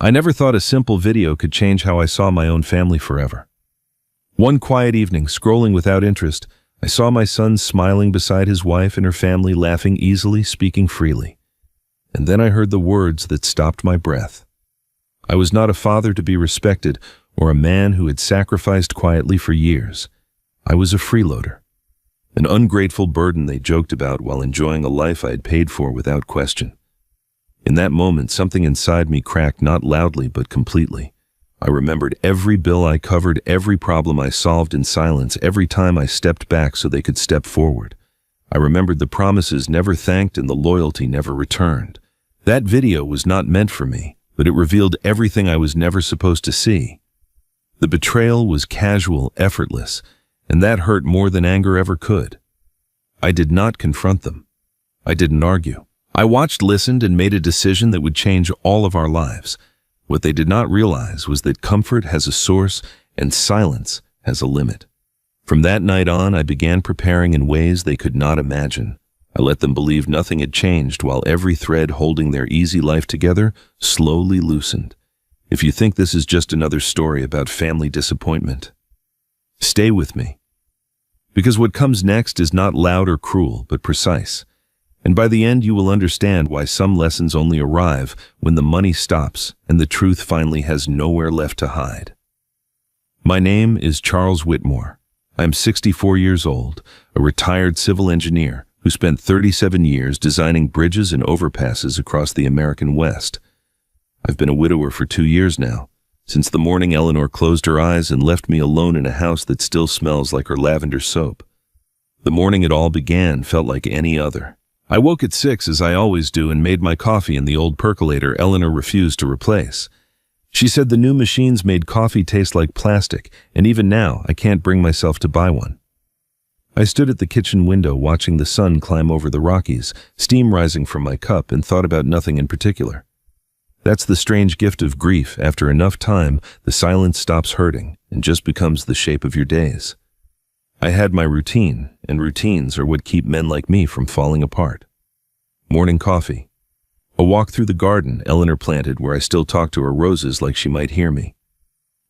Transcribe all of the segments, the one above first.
I never thought a simple video could change how I saw my own family forever. One quiet evening, scrolling without interest, I saw my son smiling beside his wife and her family, laughing easily, speaking freely. And then I heard the words that stopped my breath. I was not a father to be respected or a man who had sacrificed quietly for years. I was a freeloader, an ungrateful burden they joked about while enjoying a life I had paid for without question. In that moment, something inside me cracked, not loudly but completely. I remembered every bill I covered, every problem I solved in silence, every time I stepped back so they could step forward. I remembered the promises never thanked and the loyalty never returned. That video was not meant for me, but it revealed everything I was never supposed to see. The betrayal was casual, effortless, and that hurt more than anger ever could. I did not confront them. I didn't argue. I watched, listened, and made a decision that would change all of our lives. What they did not realize was that comfort has a source and silence has a limit. From that night on, I began preparing in ways they could not imagine. I let them believe nothing had changed while every thread holding their easy life together slowly loosened. If you think this is just another story about family disappointment, stay with me. Because what comes next is not loud or cruel, but precise. And by the end, you will understand why some lessons only arrive when the money stops and the truth finally has nowhere left to hide. My name is Charles Whitmore. I am 64 years old, a retired civil engineer who spent 37 years designing bridges and overpasses across the American West. I've been a widower for 2 years now, since the morning Eleanor closed her eyes and left me alone in a house that still smells like her lavender soap. The morning it all began felt like any other. I woke at 6 as I always do and made my coffee in the old percolator Eleanor refused to replace. She said the new machines made coffee taste like plastic, and even now I can't bring myself to buy one. I stood at the kitchen window watching the sun climb over the Rockies, steam rising from my cup, and thought about nothing in particular. That's the strange gift of grief. After enough time, the silence stops hurting and just becomes the shape of your days. I had my routine, and routines are what keep men like me from falling apart. Morning coffee. A walk through the garden Eleanor planted where I still talk to her roses like she might hear me.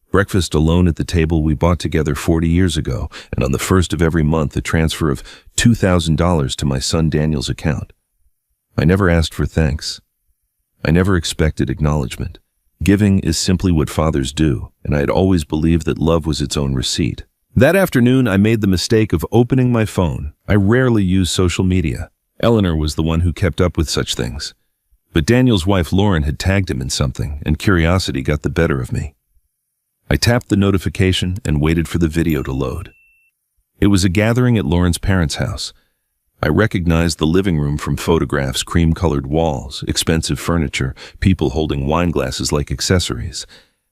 Breakfast alone at the table we bought together 40 years ago, and on the first of every month a transfer of $2,000 to my son Daniel's account. I never asked for thanks. I never expected acknowledgement. Giving is simply what fathers do, and I had always believed that love was its own receipt. That afternoon, I made the mistake of opening my phone. I rarely use social media. Eleanor was the one who kept up with such things. But Daniel's wife Lauren had tagged him in something, and curiosity got the better of me. I tapped the notification and waited for the video to load. It was a gathering at Lauren's parents' house. I recognized the living room from photographs, cream-colored walls, expensive furniture, people holding wine glasses like accessories.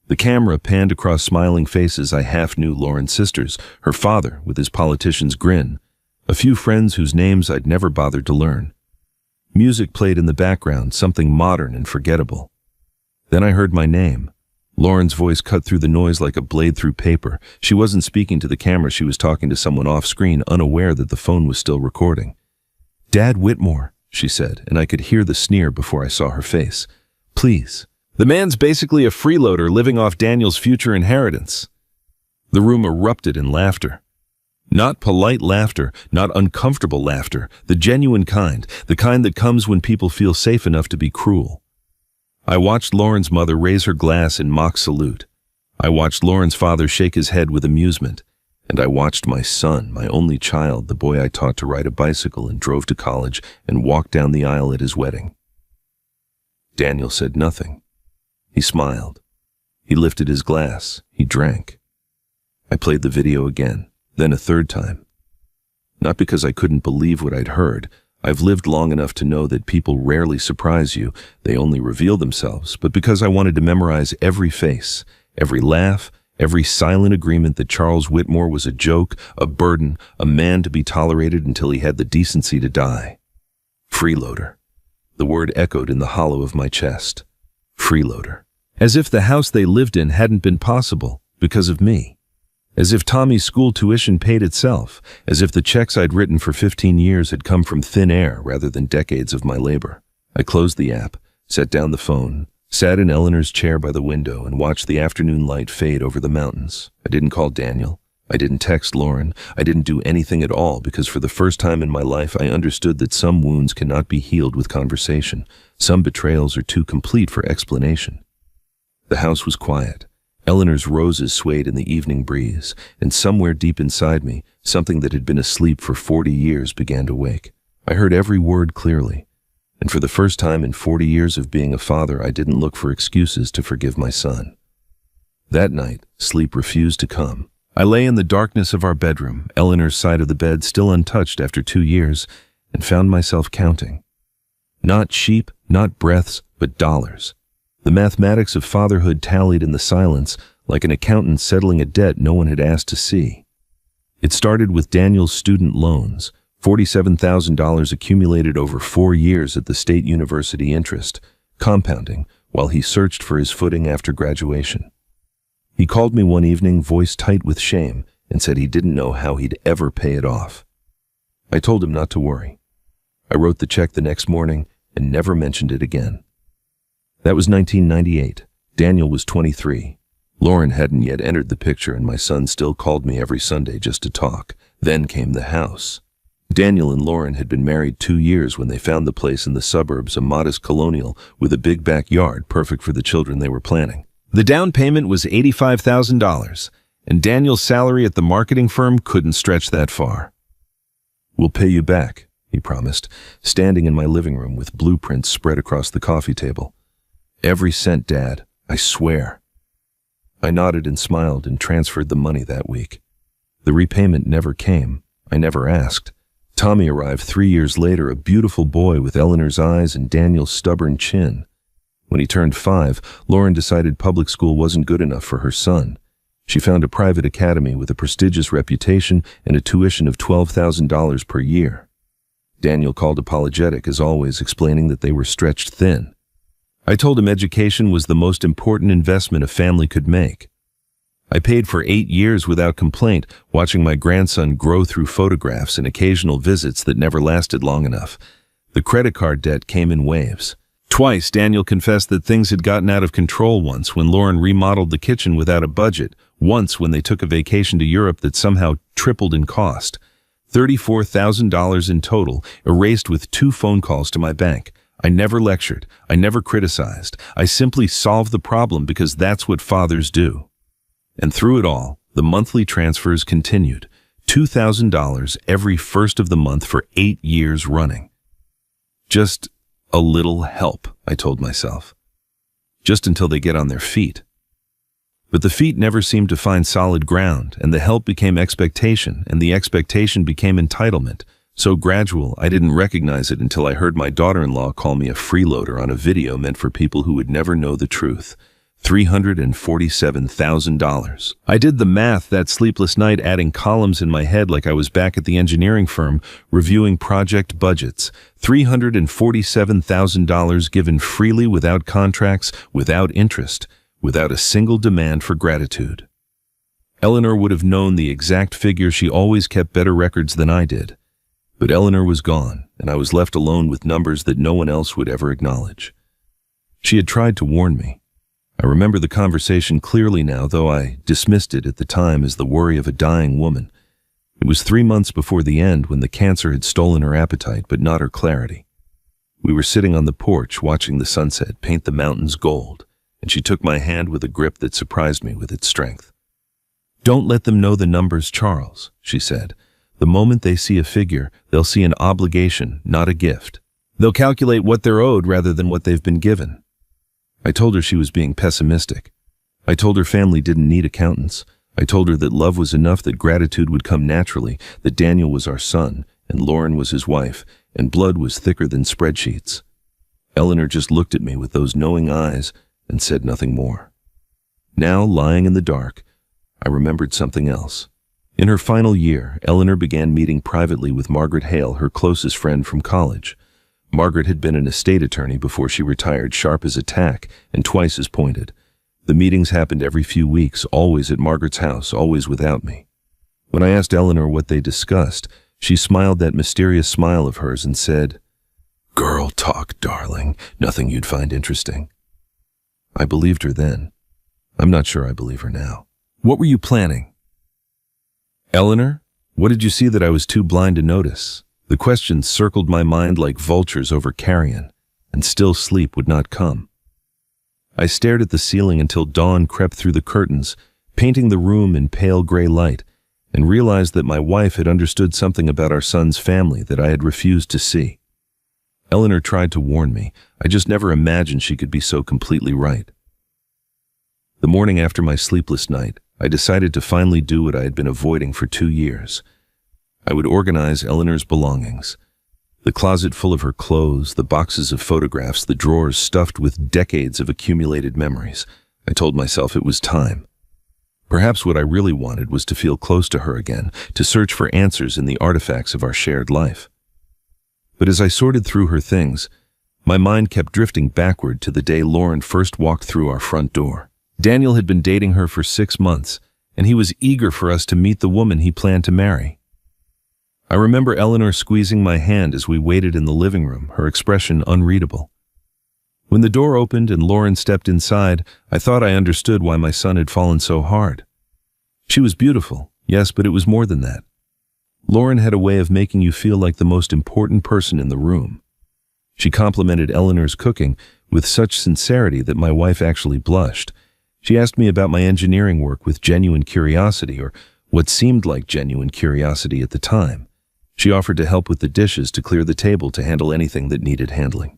The camera panned across smiling faces. I half knew Lauren's sisters, her father with his politician's grin, a few friends whose names I'd never bothered to learn. Music played in the background, something modern and forgettable. Then I heard my name. Lauren's voice cut through the noise like a blade through paper. She wasn't speaking to the camera, she was talking to someone off-screen, unaware that the phone was still recording. "Dad Whitmore," she said, and I could hear the sneer before I saw her face. "Please." The man's basically a freeloader living off Daniel's future inheritance. The room erupted in laughter. Not polite laughter, not uncomfortable laughter, the genuine kind, the kind that comes when people feel safe enough to be cruel. I watched Lauren's mother raise her glass in mock salute. I watched Lauren's father shake his head with amusement. And I watched my son, my only child, the boy I taught to ride a bicycle and drove to college and walked down the aisle at his wedding. Daniel said nothing. He smiled. He lifted his glass. He drank. I played the video again, then a third time. Not because I couldn't believe what I'd heard. I've lived long enough to know that people rarely surprise you, they only reveal themselves, but because I wanted to memorize every face, every laugh, every silent agreement that Charles Whitmore was a joke, a burden, a man to be tolerated until he had the decency to die. Freeloader. The word echoed in the hollow of my chest. Freeloader. As if the house they lived in hadn't been possible because of me. As if Tommy's school tuition paid itself, as if the checks I'd written for 15 years had come from thin air rather than decades of my labor. I closed the app, set down the phone, Sat in Eleanor's chair by the window and watched the afternoon light fade over the mountains. I didn't call Daniel. I didn't text Lauren. I didn't do anything at all because for the first time in my life I understood that some wounds cannot be healed with conversation. Some betrayals are too complete for explanation. The house was quiet. Eleanor's roses swayed in the evening breeze, and somewhere deep inside me, something that had been asleep for 40 years began to wake. I heard every word clearly, and for the first time in 40 years of being a father, I didn't look for excuses to forgive my son. That night, sleep refused to come. I lay in the darkness of our bedroom, Eleanor's side of the bed still untouched after 2 years, and found myself counting. Not sheep, not breaths, but dollars. The mathematics of fatherhood tallied in the silence, like an accountant settling a debt no one had asked to see. It started with Daniel's student loans, $47,000 accumulated over 4 years at the state university interest, compounding while he searched for his footing after graduation. He called me one evening, voice tight with shame, and said he didn't know how he'd ever pay it off. I told him not to worry. I wrote the check the next morning and never mentioned it again. That was 1998. Daniel was 23. Lauren hadn't yet entered the picture, and my son still called me every Sunday just to talk. Then came the house. Daniel and Lauren had been married 2 years when they found the place in the suburbs, a modest colonial with a big backyard perfect for the children they were planning. The down payment was $85,000, and Daniel's salary at the marketing firm couldn't stretch that far. "We'll pay you back," he promised, standing in my living room with blueprints spread across the coffee table. "Every cent, Dad, I swear." I nodded and smiled and transferred the money that week. The repayment never came. I never asked. Tommy arrived 3 years later, a beautiful boy with Eleanor's eyes and Daniel's stubborn chin. When he turned 5, Lauren decided public school wasn't good enough for her son. She found a private academy with a prestigious reputation and a tuition of $12,000 per year. Daniel called apologetic, as always, explaining that they were stretched thin. I told him education was the most important investment a family could make. I paid for 8 years without complaint, watching my grandson grow through photographs and occasional visits that never lasted long enough. The credit card debt came in waves. Twice, Daniel confessed that things had gotten out of control, once when Lauren remodeled the kitchen without a budget, once when they took a vacation to Europe that somehow tripled in cost. $34,000 in total, erased with 2 phone calls to my bank. I never lectured. I never criticized. I simply solved the problem because that's what fathers do. And through it all, the monthly transfers continued. $2,000 every first of the month for 8 years running. Just a little help, I told myself. Just until they get on their feet. But the feet never seemed to find solid ground, and the help became expectation, and the expectation became entitlement. So gradual, I didn't recognize it until I heard my daughter-in-law call me a freeloader on a video meant for people who would never know the truth. $347,000. I did the math that sleepless night, adding columns in my head like I was back at the engineering firm, reviewing project budgets. $347,000 given freely, without contracts, without interest, without a single demand for gratitude. Eleanor would have known the exact figure. She always kept better records than I did. But Eleanor was gone, and I was left alone with numbers that no one else would ever acknowledge. She had tried to warn me. I remember the conversation clearly now, though I dismissed it at the time as the worry of a dying woman. It was 3 months before the end, when the cancer had stolen her appetite, but not her clarity. We were sitting on the porch watching the sunset paint the mountains gold, and she took my hand with a grip that surprised me with its strength. "Don't let them know the numbers, Charles," she said. "The moment they see a figure, they'll see an obligation, not a gift. They'll calculate what they're owed rather than what they've been given." I told her she was being pessimistic. I told her family didn't need accountants. I told her that love was enough, that gratitude would come naturally, that Daniel was our son, and Lauren was his wife, and blood was thicker than spreadsheets. Eleanor just looked at me with those knowing eyes and said nothing more. Now, lying in the dark, I remembered something else. In her final year, Eleanor began meeting privately with Margaret Hale, her closest friend from college. Margaret had been an estate attorney before she retired, sharp as a tack and twice as pointed. The meetings happened every few weeks, always at Margaret's house, always without me. When I asked Eleanor what they discussed, she smiled that mysterious smile of hers and said, "Girl talk, darling. Nothing you'd find interesting." I believed her then. I'm not sure I believe her now. What were you planning? Eleanor, what did you see that I was too blind to notice? The questions circled my mind like vultures over carrion, and still sleep would not come. I stared at the ceiling until dawn crept through the curtains, painting the room in pale gray light, and realized that my wife had understood something about our son's family that I had refused to see. Eleanor tried to warn me. I just never imagined she could be so completely right. The morning after my sleepless night, I decided to finally do what I had been avoiding for 2 years. I would organize Eleanor's belongings. The closet full of her clothes, the boxes of photographs, the drawers stuffed with decades of accumulated memories. I told myself it was time. Perhaps what I really wanted was to feel close to her again, to search for answers in the artifacts of our shared life. But as I sorted through her things, my mind kept drifting backward to the day Lauren first walked through our front door. Daniel had been dating her for 6 months, and he was eager for us to meet the woman he planned to marry. I remember Eleanor squeezing my hand as we waited in the living room, her expression unreadable. When the door opened and Lauren stepped inside, I thought I understood why my son had fallen so hard. She was beautiful, yes, but it was more than that. Lauren had a way of making you feel like the most important person in the room. She complimented Eleanor's cooking with such sincerity that my wife actually blushed. She asked me about my engineering work with genuine curiosity, or what seemed like genuine curiosity at the time. She offered to help with the dishes, to clear the table, to handle anything that needed handling.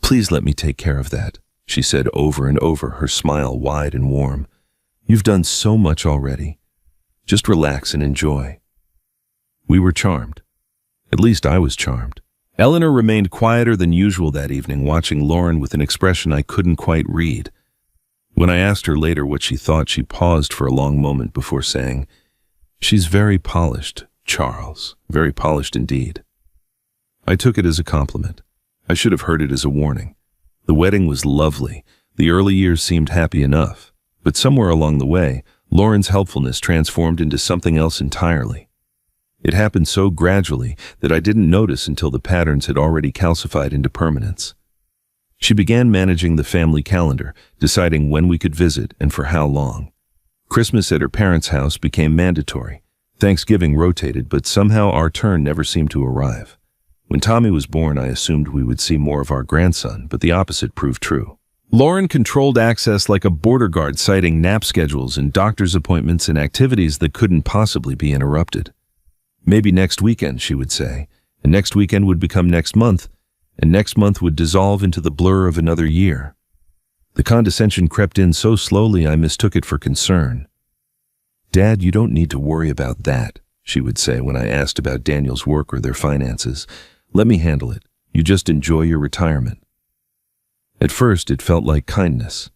"Please let me take care of that," she said over and over, her smile wide and warm. "You've done so much already. Just relax and enjoy." We were charmed. At least I was charmed. Eleanor remained quieter than usual that evening, watching Lauren with an expression I couldn't quite read. When I asked her later what she thought, she paused for a long moment before saying, "She's very polished, Charles, very polished indeed." I took it as a compliment. I should have heard it as a warning. The wedding was lovely. The early years seemed happy enough. But somewhere along the way, Lauren's helpfulness transformed into something else entirely. It happened so gradually that I didn't notice until the patterns had already calcified into permanence. She began managing the family calendar, deciding when we could visit and for how long. Christmas at her parents' house became mandatory. Thanksgiving rotated, but somehow our turn never seemed to arrive. When Tommy was born, I assumed we would see more of our grandson, but the opposite proved true. Lauren controlled access like a border guard, citing nap schedules and doctor's appointments and activities that couldn't possibly be interrupted. "Maybe next weekend," she would say, and next weekend would become next month, and next month would dissolve into the blur of another year. The condescension crept in so slowly I mistook it for concern. "Dad, you don't need to worry about that," she would say when I asked about Daniel's work or their finances. "Let me handle it. You just enjoy your retirement." At first, it felt like kindness.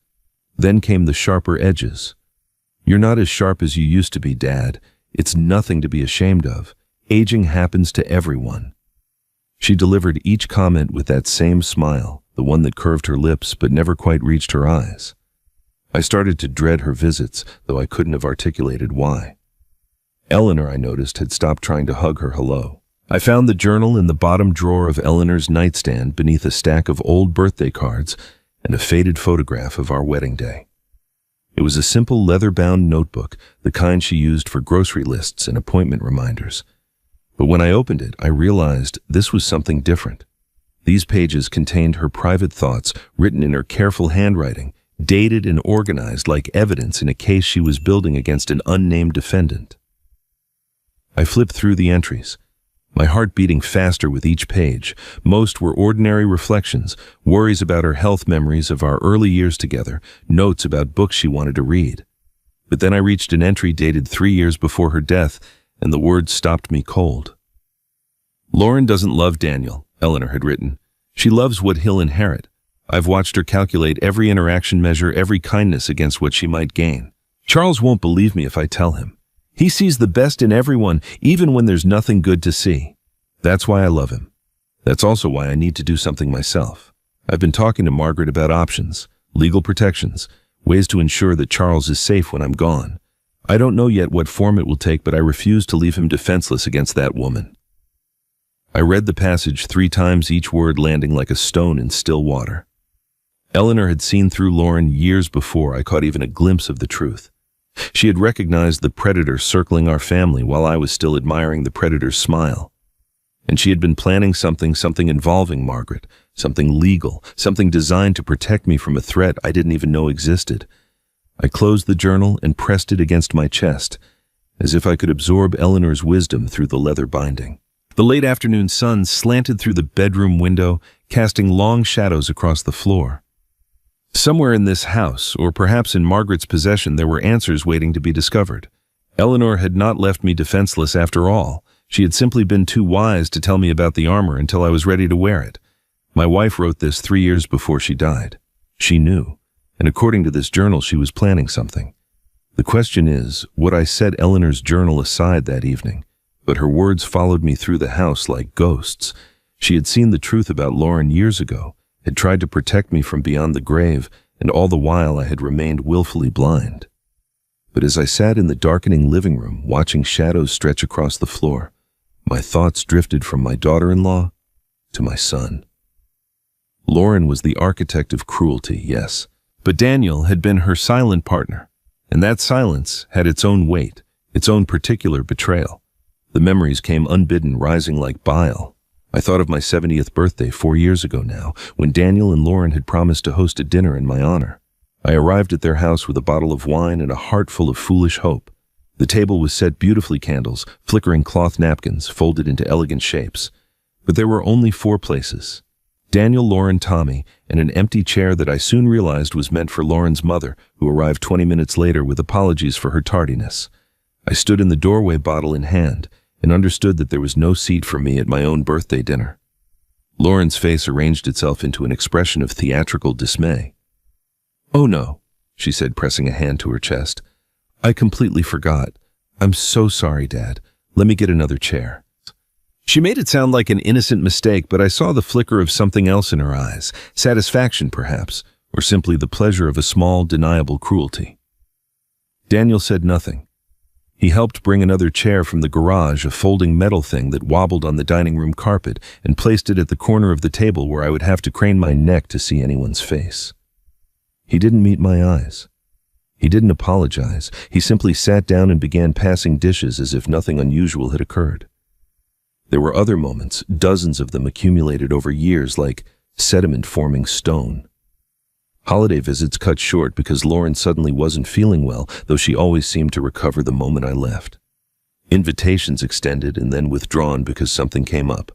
Then came the sharper edges. "You're not as sharp as you used to be, Dad. It's nothing to be ashamed of. Aging happens to everyone." She delivered each comment with that same smile, the one that curved her lips but never quite reached her eyes. I started to dread her visits, though I couldn't have articulated why. Eleanor, I noticed, had stopped trying to hug her hello. I found the journal in the bottom drawer of Eleanor's nightstand beneath a stack of old birthday cards and a faded photograph of our wedding day. It was a simple leather-bound notebook, the kind she used for grocery lists and appointment reminders. But when I opened it, I realized this was something different. These pages contained her private thoughts, written in her careful handwriting, dated and organized like evidence in a case she was building against an unnamed defendant. I flipped through the entries, my heart beating faster with each page. Most were ordinary reflections, worries about her health, memories of our early years together, notes about books she wanted to read. But then I reached an entry dated 3 years before her death, and the words stopped me cold. "Lauren doesn't love Daniel," Eleanor had written. "She loves what he'll inherit. I've watched her calculate every interaction, measure every kindness against what she might gain. Charles won't believe me if I tell him. He sees the best in everyone, even when there's nothing good to see. That's why I love him. That's also why I need to do something myself. I've been talking to Margaret about options, legal protections, ways to ensure that Charles is safe when I'm gone. I don't know yet what form it will take, but I refuse to leave him defenseless against that woman." I read the passage 3 times, each word landing like a stone in still water. Eleanor had seen through Lauren years before I caught even a glimpse of the truth. She had recognized the predator circling our family while I was still admiring the predator's smile. And she had been planning something involving Margaret, something legal, something designed to protect me from a threat I didn't even know existed. I closed the journal and pressed it against my chest, as if I could absorb Eleanor's wisdom through the leather binding. The late afternoon sun slanted through the bedroom window, casting long shadows across the floor. Somewhere in this house, or perhaps in Margaret's possession, there were answers waiting to be discovered. Eleanor had not left me defenseless after all. She had simply been too wise to tell me about the armor until I was ready to wear it. My wife wrote this 3 years before she died. She knew, and according to this journal, she was planning something. The question is, would I set Eleanor's journal aside that evening? But her words followed me through the house like ghosts. She had seen the truth about Lauren years ago, had tried to protect me from beyond the grave, and all the while I had remained willfully blind. But as I sat in the darkening living room, watching shadows stretch across the floor, my thoughts drifted from my daughter-in-law to my son. Lauren was the architect of cruelty, yes, but Daniel had been her silent partner, and that silence had its own weight, its own particular betrayal. The memories came unbidden, rising like bile. I thought of my 70th birthday 4 years ago now, when Daniel and Lauren had promised to host a dinner in my honor. I arrived at their house with a bottle of wine and a heart full of foolish hope. The table was set beautifully, candles, flickering cloth napkins folded into elegant shapes. But there were only 4 places: Daniel, Lauren, Tommy, and an empty chair that I soon realized was meant for Lauren's mother, who arrived 20 minutes later with apologies for her tardiness. I stood in the doorway, bottle in hand, and understood that there was no seat for me at my own birthday dinner. Lauren's face arranged itself into an expression of theatrical dismay. "Oh no," she said, pressing a hand to her chest. "I completely forgot. I'm so sorry, Dad. Let me get another chair." She made it sound like an innocent mistake, but I saw the flicker of something else in her eyes, satisfaction perhaps, or simply the pleasure of a small, deniable cruelty. Daniel said nothing. He helped bring another chair from the garage, a folding metal thing that wobbled on the dining room carpet, and placed it at the corner of the table where I would have to crane my neck to see anyone's face. He didn't meet my eyes. He didn't apologize. He simply sat down and began passing dishes as if nothing unusual had occurred. There were other moments, dozens of them accumulated over years like sediment forming stone. Holiday visits cut short because Lauren suddenly wasn't feeling well, though she always seemed to recover the moment I left. Invitations extended and then withdrawn because something came up.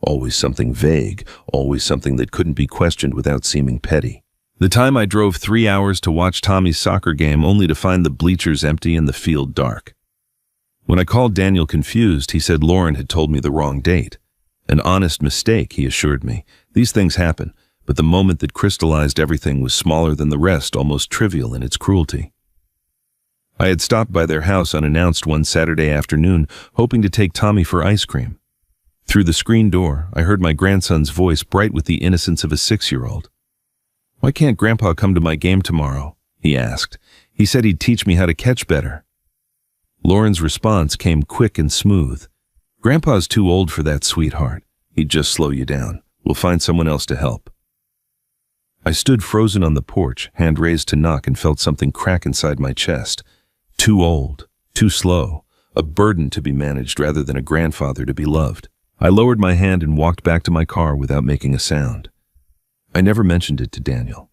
Always something vague, always something that couldn't be questioned without seeming petty. The time I drove 3 hours to watch Tommy's soccer game only to find the bleachers empty and the field dark. When I called Daniel confused, he said Lauren had told me the wrong date. An honest mistake, he assured me. These things happen. But the moment that crystallized everything was smaller than the rest, almost trivial in its cruelty. I had stopped by their house unannounced one Saturday afternoon, hoping to take Tommy for ice cream. Through the screen door, I heard my grandson's voice, bright with the innocence of a 6-year-old. "Why can't Grandpa come to my game tomorrow?" he asked. "He said he'd teach me how to catch better." Lauren's response came quick and smooth. "Grandpa's too old for that, sweetheart. He'd just slow you down. We'll find someone else to help." I stood frozen on the porch, hand raised to knock, and felt something crack inside my chest. Too old, too slow, a burden to be managed rather than a grandfather to be loved. I lowered my hand and walked back to my car without making a sound. I never mentioned it to Daniel.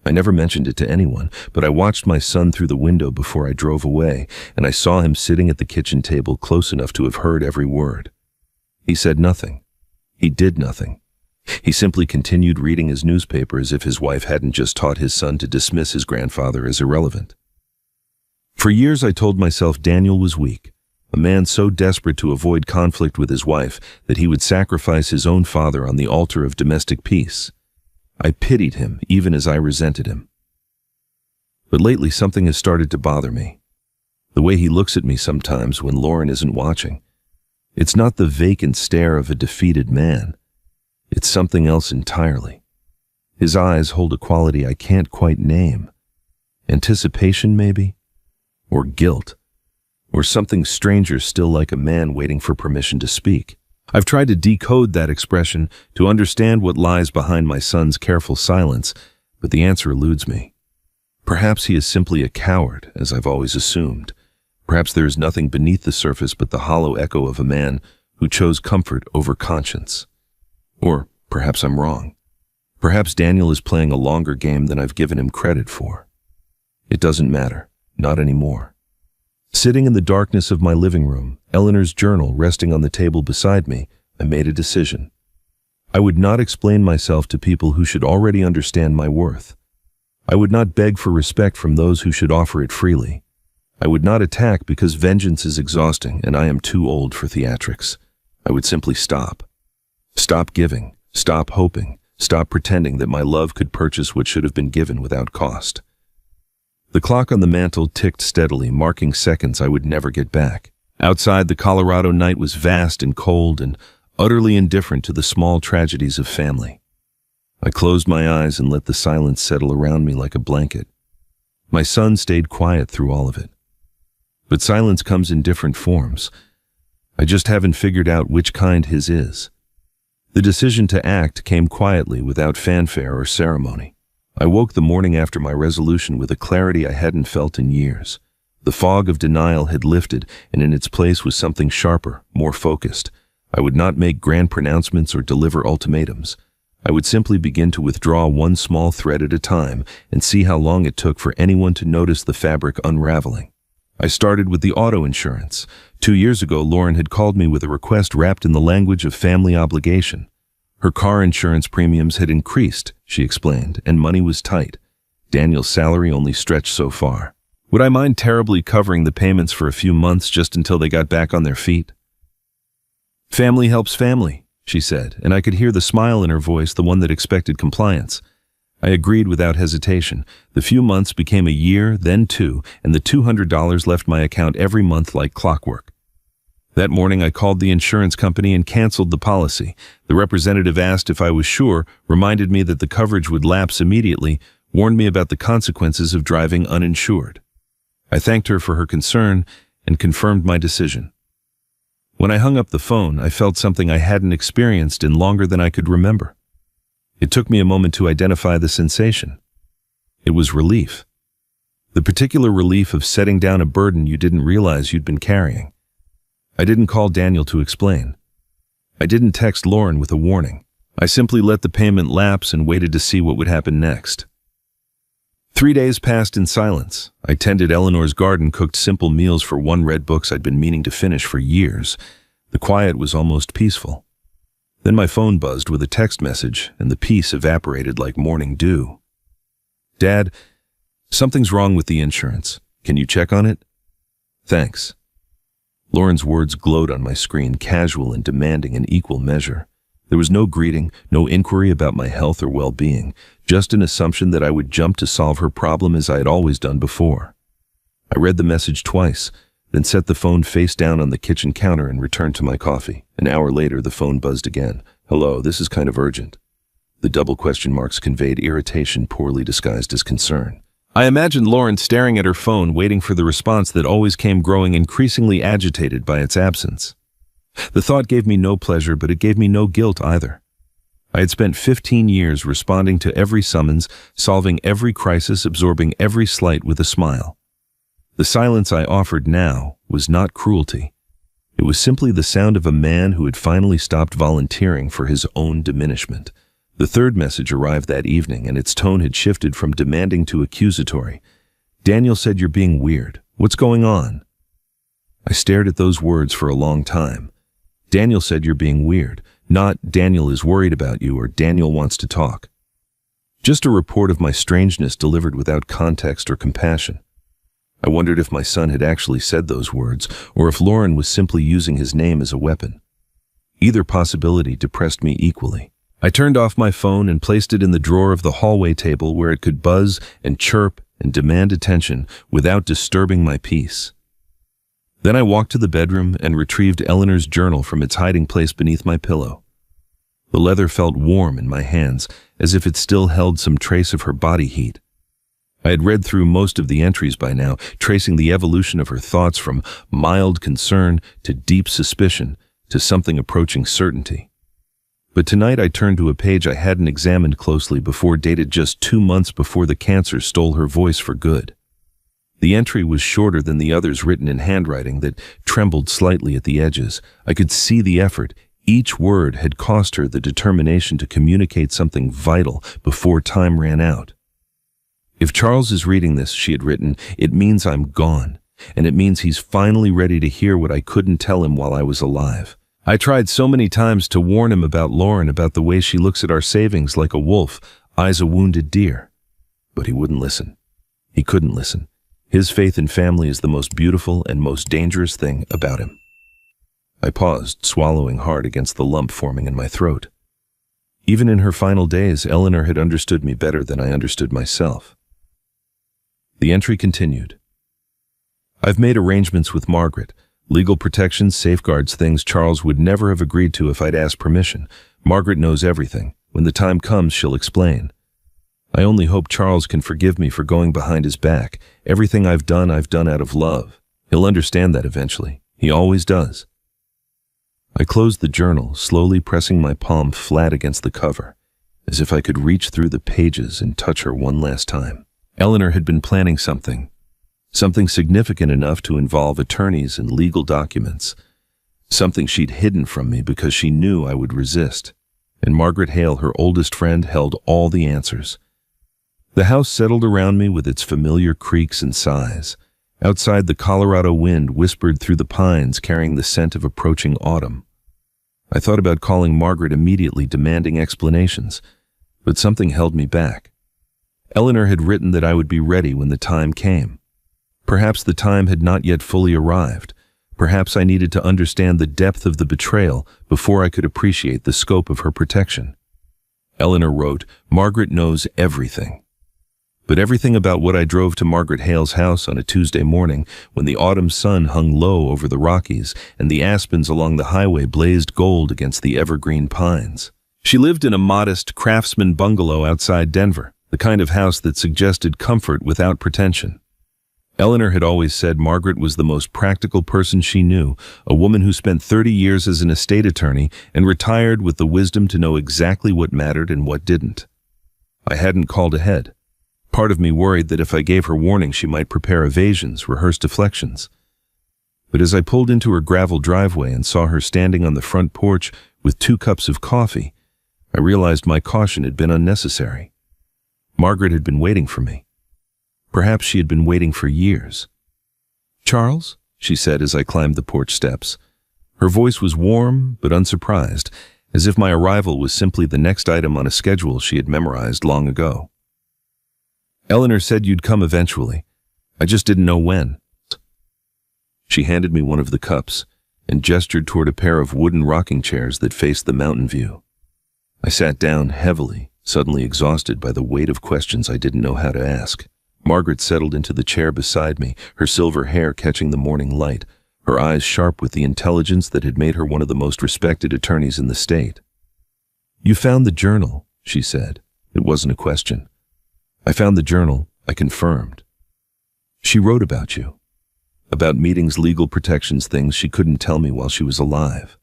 I never mentioned it to anyone, but I watched my son through the window before I drove away, and I saw him sitting at the kitchen table close enough to have heard every word. He said nothing. He did nothing. He simply continued reading his newspaper as if his wife hadn't just taught his son to dismiss his grandfather as irrelevant. For years I told myself Daniel was weak, a man so desperate to avoid conflict with his wife that he would sacrifice his own father on the altar of domestic peace. I pitied him even as I resented him. But lately something has started to bother me. The way he looks at me sometimes when Lauren isn't watching. It's not the vacant stare of a defeated man. It's something else entirely. His eyes hold a quality I can't quite name. Anticipation, maybe? Or guilt? Or something stranger still, like a man waiting for permission to speak. I've tried to decode that expression, to understand what lies behind my son's careful silence, but the answer eludes me. Perhaps he is simply a coward, as I've always assumed. Perhaps there is nothing beneath the surface but the hollow echo of a man who chose comfort over conscience. Or perhaps I'm wrong. Perhaps Daniel is playing a longer game than I've given him credit for. It doesn't matter, not anymore. Sitting in the darkness of my living room, Eleanor's journal resting on the table beside me, I made a decision. I would not explain myself to people who should already understand my worth. I would not beg for respect from those who should offer it freely. I would not attack because vengeance is exhausting and I am too old for theatrics. I would simply stop. Stop giving, stop hoping, stop pretending that my love could purchase what should have been given without cost. The clock on the mantel ticked steadily, marking seconds I would never get back. Outside, the Colorado night was vast and cold and utterly indifferent to the small tragedies of family. I closed my eyes and let the silence settle around me like a blanket. My son stayed quiet through all of it. But silence comes in different forms. I just haven't figured out which kind his is. The decision to act came quietly, without fanfare or ceremony. I woke the morning after my resolution with a clarity I hadn't felt in years. The fog of denial had lifted, and in its place was something sharper, more focused. I would not make grand pronouncements or deliver ultimatums. I would simply begin to withdraw one small thread at a time and see how long it took for anyone to notice the fabric unraveling. I started with the auto insurance. 2 years ago, Lauren had called me with a request wrapped in the language of family obligation. Her car insurance premiums had increased, she explained, and money was tight. Daniel's salary only stretched so far. Would I mind terribly covering the payments for a few months just until they got back on their feet? Family helps family, she said, and I could hear the smile in her voice, the one that expected compliance. I agreed without hesitation. The few months became a year, then 2, and the $200 left my account every month like clockwork. That morning I called the insurance company and canceled the policy. The representative asked if I was sure, reminded me that the coverage would lapse immediately, warned me about the consequences of driving uninsured. I thanked her for her concern and confirmed my decision. When I hung up the phone, I felt something I hadn't experienced in longer than I could remember. It took me a moment to identify the sensation. It was relief. The particular relief of setting down a burden you didn't realize you'd been carrying. I didn't call Daniel to explain. I didn't text Lauren with a warning. I simply let the payment lapse and waited to see what would happen next. 3 days passed in silence. I tended Eleanor's garden, cooked simple meals for read books I'd been meaning to finish for years. The quiet was almost peaceful. Then my phone buzzed with a text message, and the peace evaporated like morning dew. Dad, something's wrong with the insurance. Can you check on it? Thanks. Lauren's words glowed on my screen, casual and demanding in equal measure. There was no greeting, no inquiry about my health or well-being, just an assumption that I would jump to solve her problem as I had always done before. I read the message twice, then set the phone face down on the kitchen counter and returned to my coffee. An hour later, the phone buzzed again. Hello, this is kind of urgent. The double question marks conveyed irritation poorly disguised as concern. I imagined Lauren staring at her phone, waiting for the response that always came, growing increasingly agitated by its absence. The thought gave me no pleasure, but it gave me no guilt either. I had spent 15 years responding to every summons, solving every crisis, absorbing every slight with a smile. The silence I offered now was not cruelty. It was simply the sound of a man who had finally stopped volunteering for his own diminishment. The third message arrived that evening, and its tone had shifted from demanding to accusatory. Daniel said, "You're being weird. What's going on?" I stared at those words for a long time. Daniel said, "You're being weird," not "Daniel is worried about you" or "Daniel wants to talk." Just a report of my strangeness delivered without context or compassion. I wondered if my son had actually said those words, or if Lauren was simply using his name as a weapon. Either possibility depressed me equally. I turned off my phone and placed it in the drawer of the hallway table where it could buzz and chirp and demand attention without disturbing my peace. Then I walked to the bedroom and retrieved Eleanor's journal from its hiding place beneath my pillow. The leather felt warm in my hands, as if it still held some trace of her body heat. I had read through most of the entries by now, tracing the evolution of her thoughts from mild concern to deep suspicion to something approaching certainty. But tonight I turned to a page I hadn't examined closely before, dated just 2 months before the cancer stole her voice for good. The entry was shorter than the others, written in handwriting that trembled slightly at the edges. I could see the effort. Each word had cost her the determination to communicate something vital before time ran out. "If Charles is reading this," she had written, "it means I'm gone, and it means he's finally ready to hear what I couldn't tell him while I was alive. I tried so many times to warn him about Lauren, about the way she looks at our savings like a wolf eyes a wounded deer. But he wouldn't listen. He couldn't listen. His faith in family is the most beautiful and most dangerous thing about him." I paused, swallowing hard against the lump forming in my throat. Even in her final days, Eleanor had understood me better than I understood myself. The entry continued. "I've made arrangements with Margaret. Legal protections, safeguards, things Charles would never have agreed to if I'd asked permission. Margaret knows everything. When the time comes, she'll explain. I only hope Charles can forgive me for going behind his back. Everything I've done out of love. He'll understand that eventually. He always does." I closed the journal, slowly pressing my palm flat against the cover, as if I could reach through the pages and touch her one last time. Eleanor had been planning something significant enough to involve attorneys and legal documents, something she'd hidden from me because she knew I would resist. And Margaret Hale, her oldest friend, held all the answers. The house settled around me with its familiar creaks and sighs. Outside, the Colorado wind whispered through the pines, carrying the scent of approaching autumn. I thought about calling Margaret immediately, demanding explanations, but something held me back. Eleanor had written that I would be ready when the time came. Perhaps the time had not yet fully arrived. Perhaps I needed to understand the depth of the betrayal before I could appreciate the scope of her protection. Eleanor wrote, "Margaret knows everything." But everything about what I drove to Margaret Hale's house on a Tuesday morning, when the autumn sun hung low over the Rockies and the aspens along the highway blazed gold against the evergreen pines. She lived in a modest craftsman bungalow outside Denver, the kind of house that suggested comfort without pretension. Eleanor had always said Margaret was the most practical person she knew, a woman who spent 30 years as an estate attorney and retired with the wisdom to know exactly what mattered and what didn't. I hadn't called ahead. Part of me worried that if I gave her warning, she might prepare evasions, rehearse deflections. But as I pulled into her gravel driveway and saw her standing on the front porch with 2 cups of coffee, I realized my caution had been unnecessary. Margaret had been waiting for me. Perhaps she had been waiting for years. "Charles?" she said as I climbed the porch steps. Her voice was warm but unsurprised, as if my arrival was simply the next item on a schedule she had memorized long ago. "Eleanor said you'd come eventually. I just didn't know when." She handed me one of the cups and gestured toward a pair of wooden rocking chairs that faced the mountain view. I sat down heavily, suddenly exhausted by the weight of questions I didn't know how to ask. Margaret settled into the chair beside me, her silver hair catching the morning light, her eyes sharp with the intelligence that had made her one of the most respected attorneys in the state. "You found the journal," she said. It wasn't a question. "I found the journal," I confirmed. "She wrote about you. About meetings, legal protections, things she couldn't tell me while she was alive."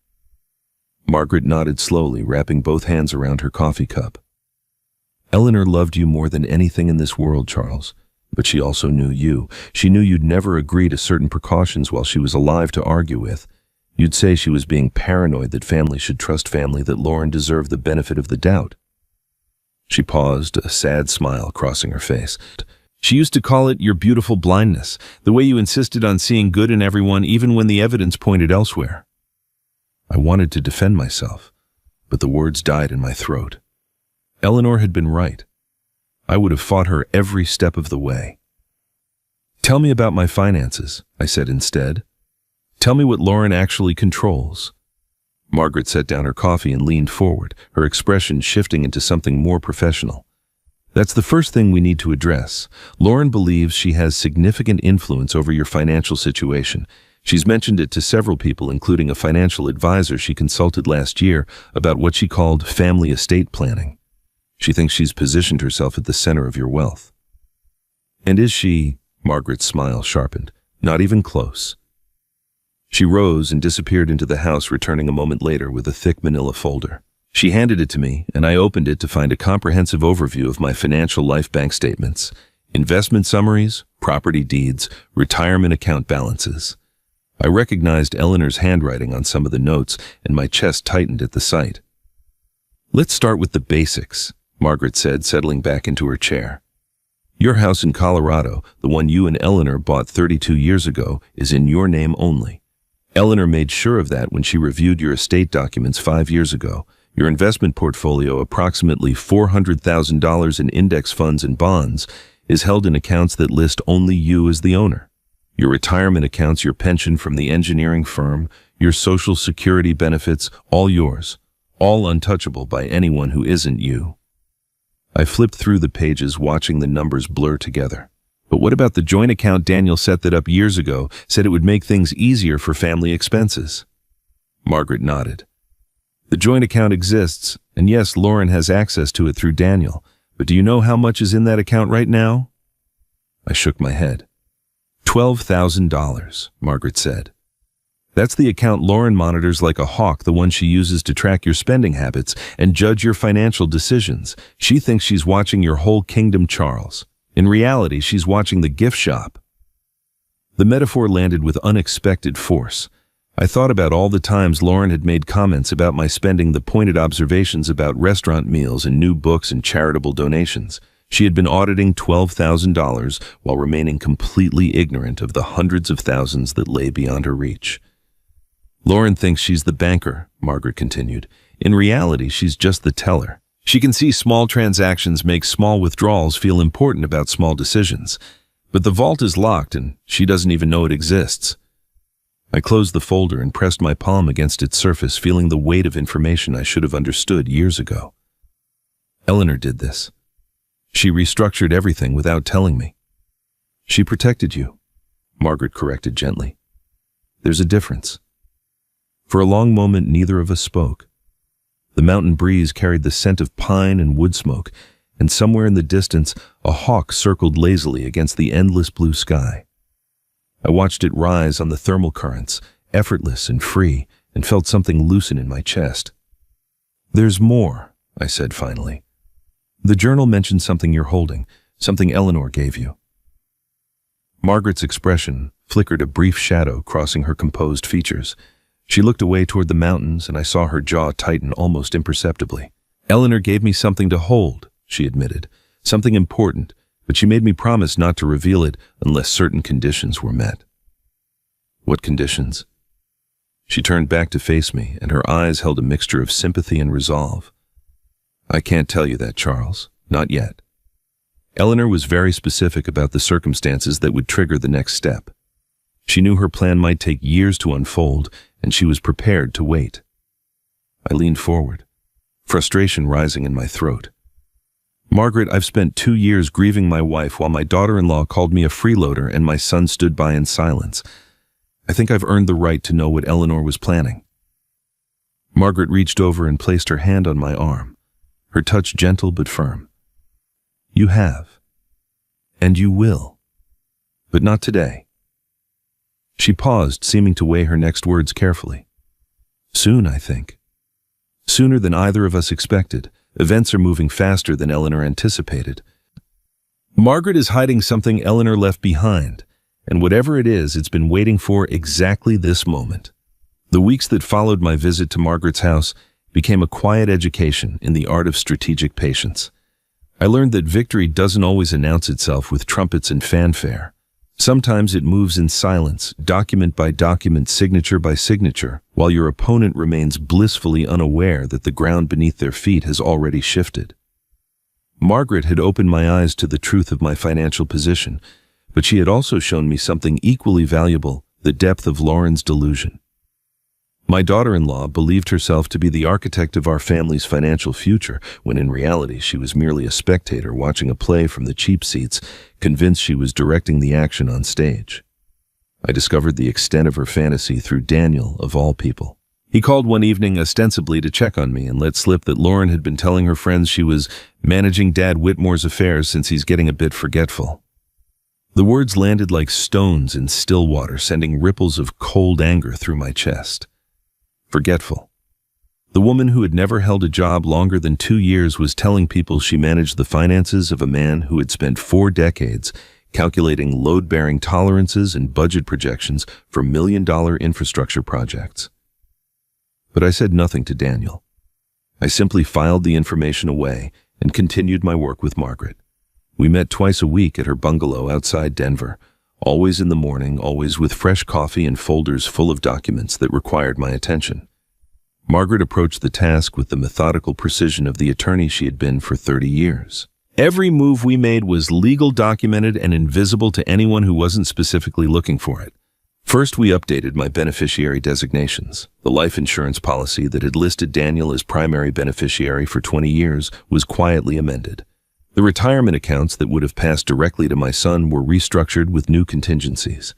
Margaret nodded slowly, wrapping both hands around her coffee cup. "Eleanor loved you more than anything in this world, Charles. But she also knew you. She knew you'd never agree to certain precautions while she was alive to argue with. You'd say she was being paranoid, that family should trust family, that Lauren deserved the benefit of the doubt." She paused, a sad smile crossing her face. "She used to call it your beautiful blindness, the way you insisted on seeing good in everyone even when the evidence pointed elsewhere." I wanted to defend myself, but the words died in my throat. Eleanor had been right. I would have fought her every step of the way. "Tell me about my finances," I said instead. "Tell me what Lauren actually controls." Margaret set down her coffee and leaned forward, her expression shifting into something more professional. "That's the first thing we need to address. Lauren believes she has significant influence over your financial situation. She's mentioned it to several people, including a financial advisor she consulted last year about what she called family estate planning. She thinks she's positioned herself at the center of your wealth." "And is she?" Margaret's smile sharpened. "Not even close." She rose and disappeared into the house, returning a moment later with a thick manila folder. She handed it to me, and I opened it to find a comprehensive overview of my financial life bank statements, investment summaries, property deeds, retirement account balances. I recognized Eleanor's handwriting on some of the notes, and my chest tightened at the sight. "Let's start with the basics," Margaret said, settling back into her chair. "Your house in Colorado, the one you and Eleanor bought 32 years ago, is in your name only. Eleanor made sure of that when she reviewed your estate documents 5 years ago. Your investment portfolio, approximately $400,000 in index funds and bonds, is held in accounts that list only you as the owner. Your retirement accounts, your pension from the engineering firm, your Social Security benefits, all yours, all untouchable by anyone who isn't you." I flipped through the pages, watching the numbers blur together. "But what about the joint account? Daniel set that up years ago, said it would make things easier for family expenses." Margaret nodded. "The joint account exists, and yes, Lauren has access to it through Daniel. But do you know how much is in that account right now?" I shook my head. $12,000, Margaret said. "That's the account Lauren monitors like a hawk, the one she uses to track your spending habits and judge your financial decisions. She thinks she's watching your whole kingdom, Charles. In reality, she's watching the gift shop." The metaphor landed with unexpected force. I thought about all the times Lauren had made comments about my spending, the pointed observations about restaurant meals and new books and charitable donations. She had been auditing $12,000 while remaining completely ignorant of the hundreds of thousands that lay beyond her reach. "Lauren thinks she's the banker," Margaret continued. "In reality, she's just the teller. She can see small transactions make small withdrawals feel important about small decisions. But the vault is locked and she doesn't even know it exists." I closed the folder and pressed my palm against its surface, feeling the weight of information I should have understood years ago. "Eleanor did this. She restructured everything without telling me." "She protected you," Margaret corrected gently. "There's a difference." For a long moment, neither of us spoke. The mountain breeze carried the scent of pine and wood smoke, and somewhere in the distance, a hawk circled lazily against the endless blue sky. I watched it rise on the thermal currents, effortless and free, and felt something loosen in my chest. "There's more," I said finally. "The journal mentioned something you're holding, something Eleanor gave you." Margaret's expression flickered, a brief shadow crossing her composed features. She looked away toward the mountains, and I saw her jaw tighten almost imperceptibly. "Eleanor gave me something to hold," she admitted. "Something important, but she made me promise not to reveal it unless certain conditions were met." "What conditions?" She turned back to face me, and her eyes held a mixture of sympathy and resolve. "I can't tell you that, Charles. Not yet." Eleanor was very specific about the circumstances that would trigger the next step. She knew her plan might take years to unfold, and she was prepared to wait. I leaned forward, frustration rising in my throat. "Margaret, I've spent 2 years grieving my wife while my daughter-in-law called me a freeloader and my son stood by in silence. I think I've earned the right to know what Eleanor was planning." Margaret reached over and placed her hand on my arm, her touch gentle but firm. "You have. And you will. But not today." She paused, seeming to weigh her next words carefully. "Soon, I think. Sooner than either of us expected. Events are moving faster than Eleanor anticipated. Margaret is hiding something Eleanor left behind, and whatever it is, it's been waiting for exactly this moment." The weeks that followed my visit to Margaret's house became a quiet education in the art of strategic patience. I learned that victory doesn't always announce itself with trumpets and fanfare. Sometimes it moves in silence, document by document, signature by signature, while your opponent remains blissfully unaware that the ground beneath their feet has already shifted. Margaret had opened my eyes to the truth of my financial position, but she had also shown me something equally valuable, the depth of Lauren's delusion. My daughter-in-law believed herself to be the architect of our family's financial future, when in reality she was merely a spectator watching a play from the cheap seats, convinced she was directing the action on stage. I discovered the extent of her fantasy through Daniel, of all people. He called one evening ostensibly to check on me and let slip that Lauren had been telling her friends she was managing Dad Whitmore's affairs since he's getting a bit forgetful. The words landed like stones in still water, sending ripples of cold anger through my chest. Forgetful. The woman who had never held a job longer than 2 years was telling people she managed the finances of a man who had spent 4 decades calculating load-bearing tolerances and budget projections for million-dollar infrastructure projects. But I said nothing to Daniel. I simply filed the information away and continued my work with Margaret. We met twice a week at her bungalow outside Denver, always in the morning, always with fresh coffee and folders full of documents that required my attention. Margaret approached the task with the methodical precision of the attorney she had been for 30 years. Every move we made was legal, documented, and invisible to anyone who wasn't specifically looking for it. First, we updated my beneficiary designations. The life insurance policy that had listed Daniel as primary beneficiary for 20 years was quietly amended. The retirement accounts that would have passed directly to my son were restructured with new contingencies.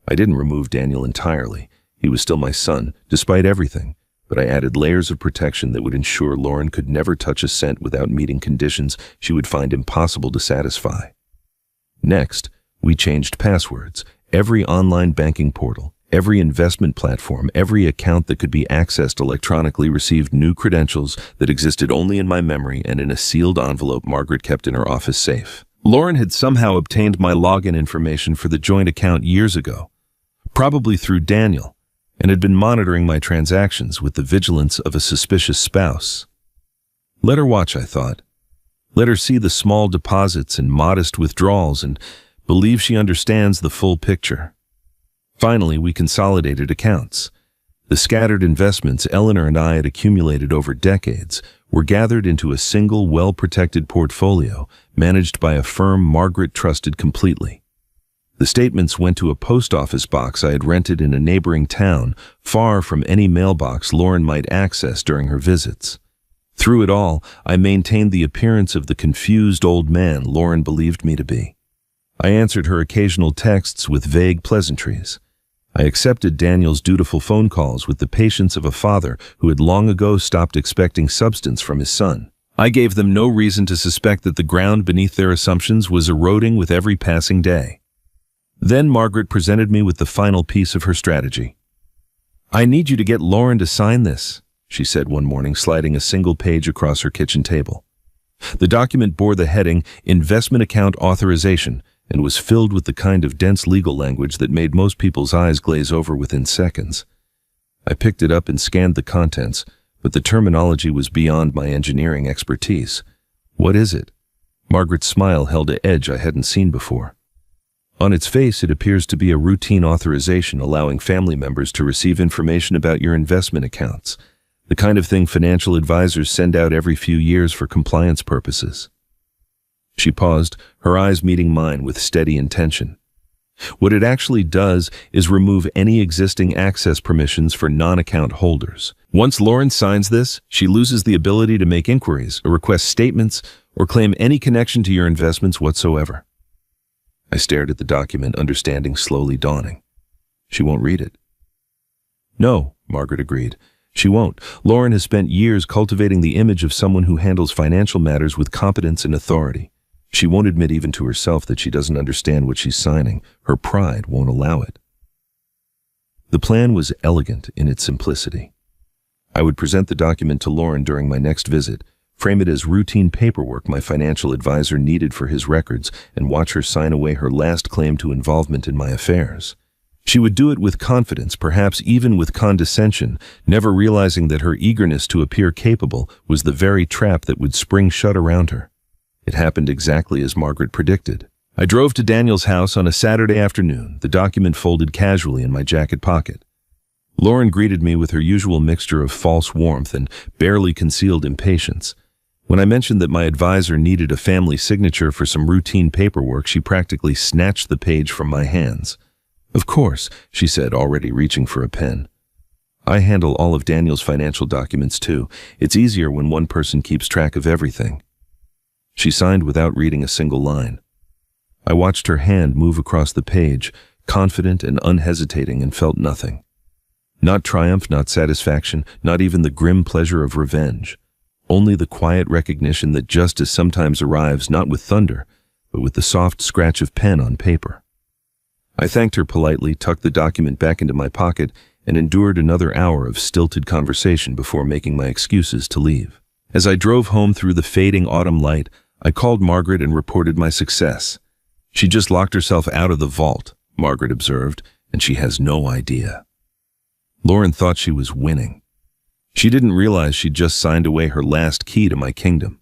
I didn't remove Daniel entirely. He was still my son, despite everything. But I added layers of protection that would ensure Lauren could never touch a cent without meeting conditions she would find impossible to satisfy. Next, we changed passwords. Every online banking portal, every investment platform, every account that could be accessed electronically received new credentials that existed only in my memory and in a sealed envelope Margaret kept in her office safe. Lauren had somehow obtained my login information for the joint account years ago, probably through Daniel, and had been monitoring my transactions with the vigilance of a suspicious spouse. Let her watch, I thought. Let her see the small deposits and modest withdrawals and believe she understands the full picture. Finally, we consolidated accounts. The scattered investments Eleanor and I had accumulated over decades were gathered into a single well-protected portfolio managed by a firm Margaret trusted completely. The statements went to a post office box I had rented in a neighboring town, far from any mailbox Lauren might access during her visits. Through it all, I maintained the appearance of the confused old man Lauren believed me to be. I answered her occasional texts with vague pleasantries. I accepted Daniel's dutiful phone calls with the patience of a father who had long ago stopped expecting substance from his son. I gave them no reason to suspect that the ground beneath their assumptions was eroding with every passing day. Then Margaret presented me with the final piece of her strategy. "I need you to get Lauren to sign this," she said one morning, sliding a single page across her kitchen table. The document bore the heading Investment Account Authorization and was filled with the kind of dense legal language that made most people's eyes glaze over within seconds. I picked it up and scanned the contents, but the terminology was beyond my engineering expertise. "What is it?" Margaret's smile held an edge I hadn't seen before. "On its face, it appears to be a routine authorization allowing family members to receive information about your investment accounts, the kind of thing financial advisors send out every few years for compliance purposes." She paused, her eyes meeting mine with steady intention. "What it actually does is remove any existing access permissions for non-account holders. Once Lauren signs this, she loses the ability to make inquiries or request statements or claim any connection to your investments whatsoever." I stared at the document, understanding slowly dawning. "She won't read it." "No," Margaret agreed. "She won't. Lauren has spent years cultivating the image of someone who handles financial matters with competence and authority. She won't admit even to herself that she doesn't understand what she's signing. Her pride won't allow it." The plan was elegant in its simplicity. I would present the document to Lauren during my next visit, frame it as routine paperwork my financial advisor needed for his records, and watch her sign away her last claim to involvement in my affairs. She would do it with confidence, perhaps even with condescension, never realizing that her eagerness to appear capable was the very trap that would spring shut around her. It happened exactly as Margaret predicted. I drove to Daniel's house on a Saturday afternoon, the document folded casually in my jacket pocket. Lauren greeted me with her usual mixture of false warmth and barely concealed impatience. When I mentioned that my advisor needed a family signature for some routine paperwork, she practically snatched the page from my hands. "Of course," she said, already reaching for a pen. "I handle all of Daniel's financial documents too. It's easier when one person keeps track of everything." She signed without reading a single line. I watched her hand move across the page, confident and unhesitating, and felt nothing. Not triumph, not satisfaction, not even the grim pleasure of revenge. Only the quiet recognition that justice sometimes arrives not with thunder, but with the soft scratch of pen on paper. I thanked her politely, tucked the document back into my pocket, and endured another hour of stilted conversation before making my excuses to leave. As I drove home through the fading autumn light, I called Margaret and reported my success. "She just locked herself out of the vault," Margaret observed, "and she has no idea." Lauren thought she was winning. She didn't realize she'd just signed away her last key to my kingdom.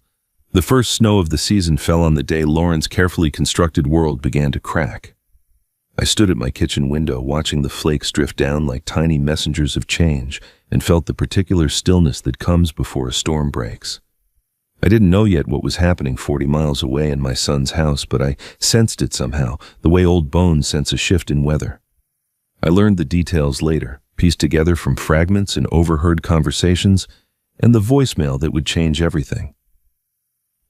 The first snow of the season fell on the day Lauren's carefully constructed world began to crack. I stood at my kitchen window watching the flakes drift down like tiny messengers of change and felt the particular stillness that comes before a storm breaks. I didn't know yet what was happening 40 miles away in my son's house, but I sensed it somehow, the way old bones sense a shift in weather. I learned the details later, pieced together from fragments and overheard conversations, and the voicemail that would change everything.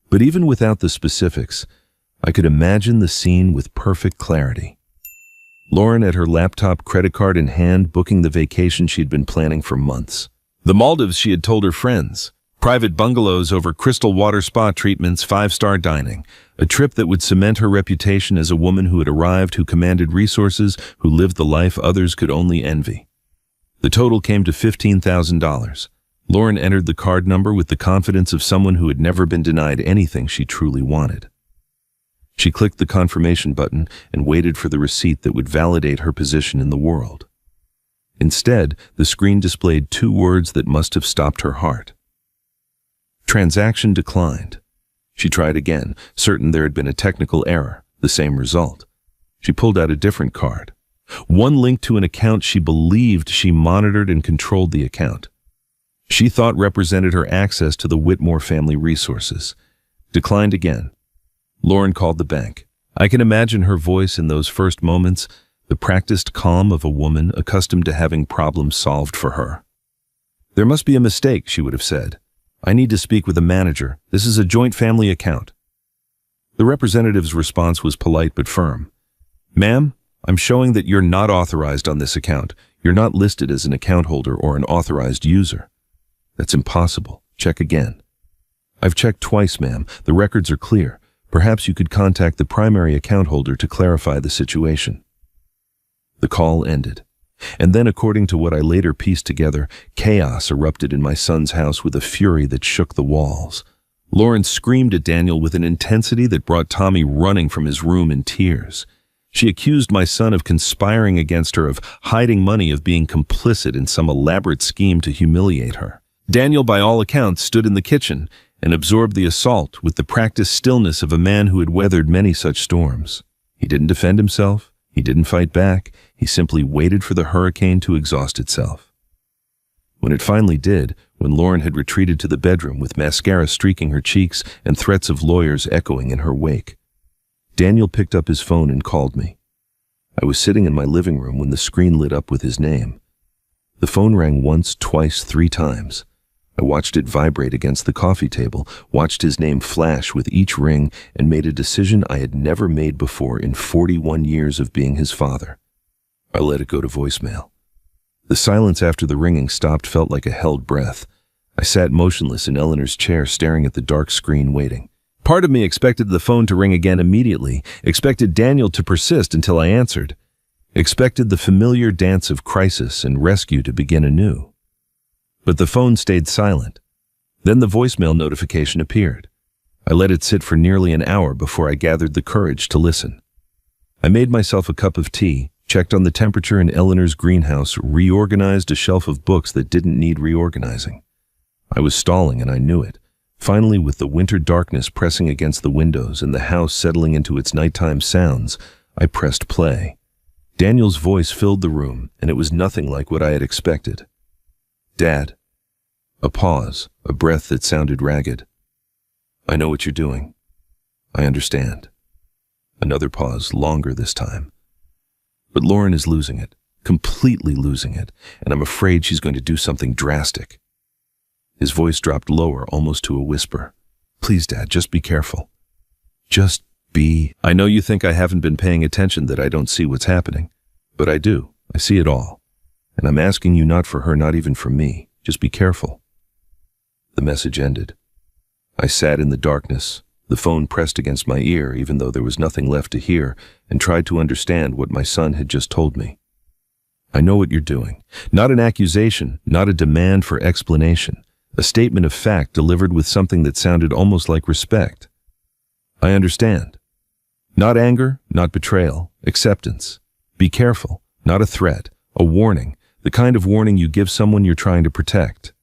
But even without the specifics, I could imagine the scene with perfect clarity. Lauren at her laptop, credit card in hand, booking the vacation she'd been planning for months. The Maldives, she had told her friends. Private bungalows over crystal water spa treatments, 5-star dining. A trip that would cement her reputation as a woman who had arrived, who commanded resources, who lived the life others could only envy. The total came to $15,000. Lauren entered the card number with the confidence of someone who had never been denied anything she truly wanted. She clicked the confirmation button and waited for the receipt that would validate her position in the world. Instead, the screen displayed 2 words that must have stopped her heart. Transaction declined. She tried again, certain there had been a technical error, the same result. She pulled out a different card. One linked to an account she believed she monitored and controlled the account. She thought represented her access to the Whitmore family resources. Declined again. Lauren called the bank. I can imagine her voice in those first moments, the practiced calm of a woman accustomed to having problems solved for her. "There must be a mistake," she would have said. "I need to speak with a manager. This is a joint family account." The representative's response was polite but firm. "Ma'am, I'm showing that you're not authorized on this account. You're not listed as an account holder or an authorized user." "That's impossible. Check again." "I've checked twice, ma'am. The records are clear. Perhaps you could contact the primary account holder to clarify the situation." The call ended. And then, according to what I later pieced together, chaos erupted in my son's house with a fury that shook the walls. Lauren screamed at Daniel with an intensity that brought Tommy running from his room in tears. She accused my son of conspiring against her, of hiding money, of being complicit in some elaborate scheme to humiliate her. Daniel, by all accounts, stood in the kitchen and absorbed the assault with the practiced stillness of a man who had weathered many such storms. He didn't defend himself. He didn't fight back. He simply waited for the hurricane to exhaust itself. When it finally did, when Lauren had retreated to the bedroom with mascara streaking her cheeks and threats of lawyers echoing in her wake, Daniel picked up his phone and called me. I was sitting in my living room when the screen lit up with his name. The phone rang once, twice, 3 times. I watched it vibrate against the coffee table, watched his name flash with each ring, and made a decision I had never made before in 41 years of being his father. I let it go to voicemail. The silence after the ringing stopped felt like a held breath. I sat motionless in Eleanor's chair, staring at the dark screen, waiting. Part of me expected the phone to ring again immediately, expected Daniel to persist until I answered, expected the familiar dance of crisis and rescue to begin anew. But the phone stayed silent. Then the voicemail notification appeared. I let it sit for nearly an hour before I gathered the courage to listen. I made myself a cup of tea, checked on the temperature in Eleanor's greenhouse, reorganized a shelf of books that didn't need reorganizing. I was stalling and I knew it. Finally, with the winter darkness pressing against the windows and the house settling into its nighttime sounds, I pressed play. Daniel's voice filled the room, and it was nothing like what I had expected. "Dad." A pause, a breath that sounded ragged. "I know what you're doing. I understand." Another pause, longer this time. "But Lauren is losing it, completely losing it, and I'm afraid she's going to do something drastic." His voice dropped lower, almost to a whisper. "Please, Dad, just be careful. Just be..." I know you think I haven't been paying attention, that I don't see what's happening. But I do. I see it all. And I'm asking you not for her, not even for me. Just be careful. The message ended. I sat in the darkness, the phone pressed against my ear even though there was nothing left to hear, and tried to understand what my son had just told me. I know what you're doing. Not an accusation, not a demand for explanation. A statement of fact delivered with something that sounded almost like respect. I understand. Not anger, not betrayal, acceptance. Be careful, not a threat, a warning, the kind of warning you give someone you're trying to protect.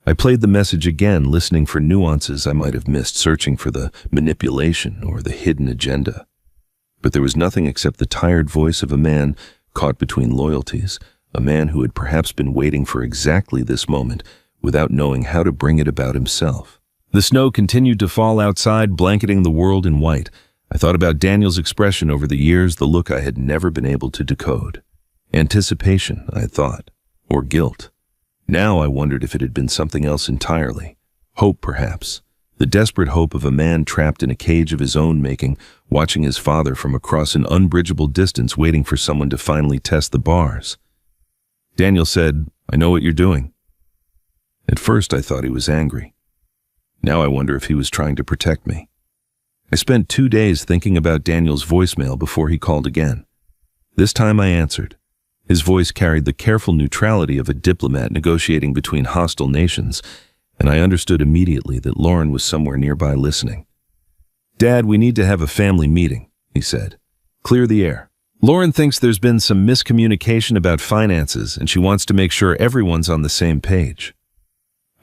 I played the message again, listening for nuances I might have missed, searching for the manipulation or the hidden agenda. But there was nothing except the tired voice of a man caught between loyalties, a man who had perhaps been waiting for exactly this moment without knowing how to bring it about himself. The snow continued to fall outside, blanketing the world in white. I thought about Daniel's expression over the years, the look I had never been able to decode. Anticipation, I thought, or guilt. Now I wondered if it had been something else entirely. Hope, perhaps. The desperate hope of a man trapped in a cage of his own making, watching his father from across an unbridgeable distance, waiting for someone to finally test the bars. Daniel said, "I know what you're doing." At first I thought he was angry. Now I wonder if he was trying to protect me. I spent 2 days thinking about Daniel's voicemail before he called again. This time I answered. His voice carried the careful neutrality of a diplomat negotiating between hostile nations, and I understood immediately that Lauren was somewhere nearby listening. "Dad, we need to have a family meeting," he said. "Clear the air. Lauren thinks there's been some miscommunication about finances, and she wants to make sure everyone's on the same page."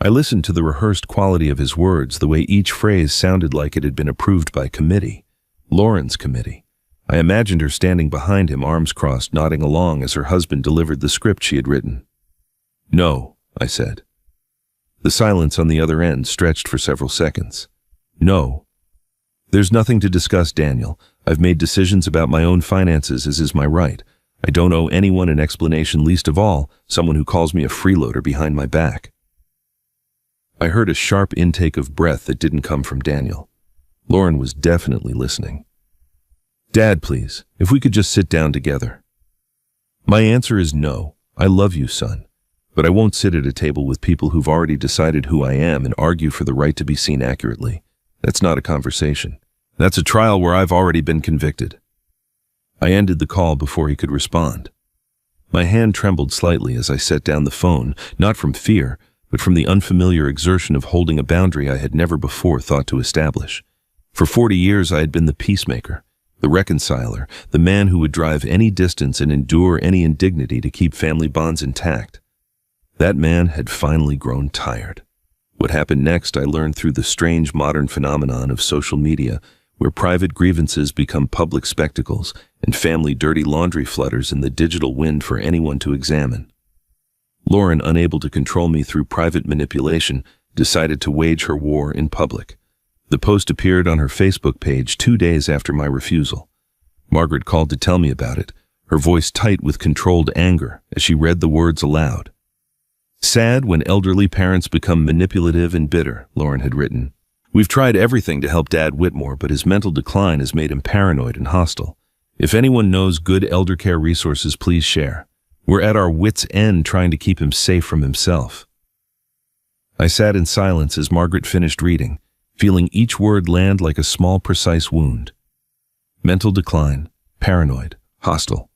I listened to the rehearsed quality of his words, the way each phrase sounded like it had been approved by committee. Lauren's committee. I imagined her standing behind him, arms crossed, nodding along as her husband delivered the script she had written. "No," I said. The silence on the other end stretched for several seconds. "No. There's nothing to discuss, Daniel. I've made decisions about my own finances, as is my right. I don't owe anyone an explanation, least of all someone who calls me a freeloader behind my back." I heard a sharp intake of breath that didn't come from Daniel. Lauren was definitely listening. "Dad, please, if we could just sit down together." My answer is no. I love you, son. But I won't sit at a table with people who've already decided who I am and argue for the right to be seen accurately. That's not a conversation. That's a trial where I've already been convicted. I ended the call before he could respond. My hand trembled slightly as I set down the phone, not from fear, but from the unfamiliar exertion of holding a boundary I had never before thought to establish. For 40 years I had been the peacemaker, the reconciler, the man who would drive any distance and endure any indignity to keep family bonds intact. That man had finally grown tired. What happened next I learned through the strange modern phenomenon of social media, where private grievances become public spectacles and family dirty laundry flutters in the digital wind for anyone to examine. Lauren, unable to control me through private manipulation, decided to wage her war in public. The post appeared on her Facebook page 2 days after my refusal. Margaret called to tell me about it, her voice tight with controlled anger as she read the words aloud. "Sad when elderly parents become manipulative and bitter," Lauren had written. "We've tried everything to help Dad Whitmore, but his mental decline has made him paranoid and hostile. If anyone knows good elder care resources, please share. We're at our wits' end trying to keep him safe from himself." I sat in silence as Margaret finished reading, feeling each word land like a small, precise wound. Mental decline, paranoid, hostile.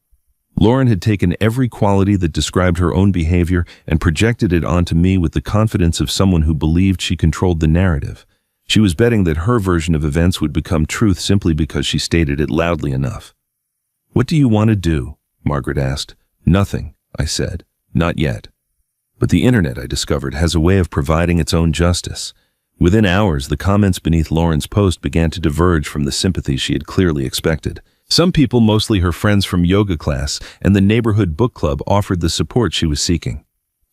Lauren had taken every quality that described her own behavior and projected it onto me with the confidence of someone who believed she controlled the narrative. She was betting that her version of events would become truth simply because she stated it loudly enough. "What do you want to do?" Margaret asked. "Nothing," I said. "Not yet." But the internet, I discovered, has a way of providing its own justice. Within hours, the comments beneath Lauren's post began to diverge from the sympathy she had clearly expected. Some people, mostly her friends from yoga class and the neighborhood book club, offered the support she was seeking.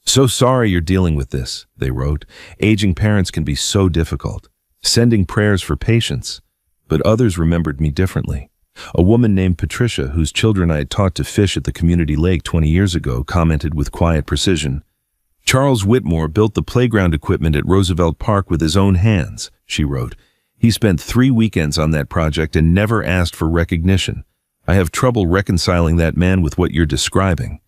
"So sorry you're dealing with this," they wrote. "Aging parents can be so difficult. Sending prayers for patience." But others remembered me differently. A woman named Patricia, whose children I had taught to fish at the community lake 20 years ago, commented with quiet precision. "Charles Whitmore built the playground equipment at Roosevelt Park with his own hands," she wrote. "He spent 3 weekends on that project and never asked for recognition. I have trouble reconciling that man with what you're describing."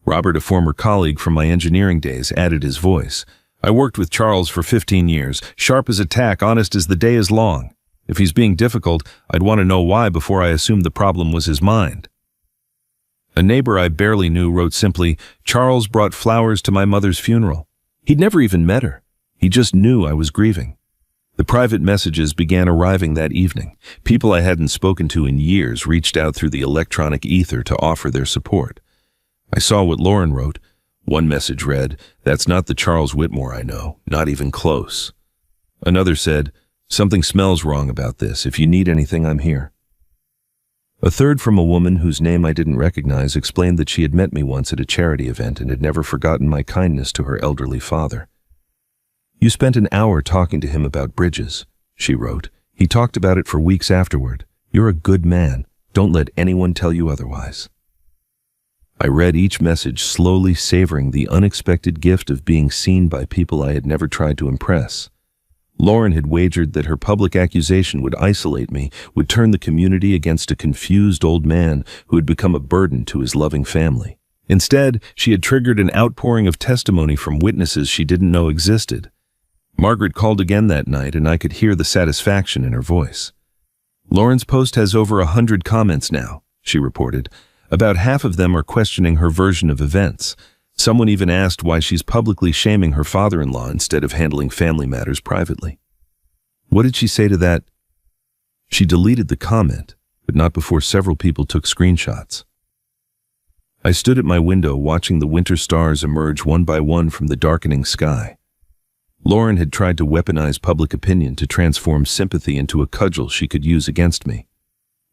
Robert, a former colleague from my engineering days, added his voice. "I worked with Charles for 15 years, sharp as a tack, honest as the day is long. If he's being difficult, I'd want to know why before I assumed the problem was his mind." A neighbor I barely knew wrote simply, "Charles brought flowers to my mother's funeral." He'd never even met her. He just knew I was grieving. The private messages began arriving that evening. People I hadn't spoken to in years reached out through the electronic ether to offer their support. I saw what Lauren wrote. One message read, "That's not the Charles Whitmore I know, not even close." Another said, "Something smells wrong about this. If you need anything, I'm here." A third, from a woman whose name I didn't recognize, explained that she had met me once at a charity event and had never forgotten my kindness to her elderly father. "You spent an hour talking to him about bridges," she wrote. "He talked about it for weeks afterward. You're a good man. Don't let anyone tell you otherwise." I read each message, slowly savoring the unexpected gift of being seen by people I had never tried to impress. Lauren had wagered that her public accusation would isolate me, would turn the community against a confused old man who had become a burden to his loving family. Instead, she had triggered an outpouring of testimony from witnesses she didn't know existed. Margaret called again that night, and I could hear the satisfaction in her voice. "Lauren's post has over 100 comments now," she reported. "About half of them are questioning her version of events. Someone even asked why she's publicly shaming her father-in-law instead of handling family matters privately." What did she say to that? She deleted the comment, but not before several people took screenshots. I stood at my window watching the winter stars emerge one by one from the darkening sky. Lauren had tried to weaponize public opinion to transform sympathy into a cudgel she could use against me.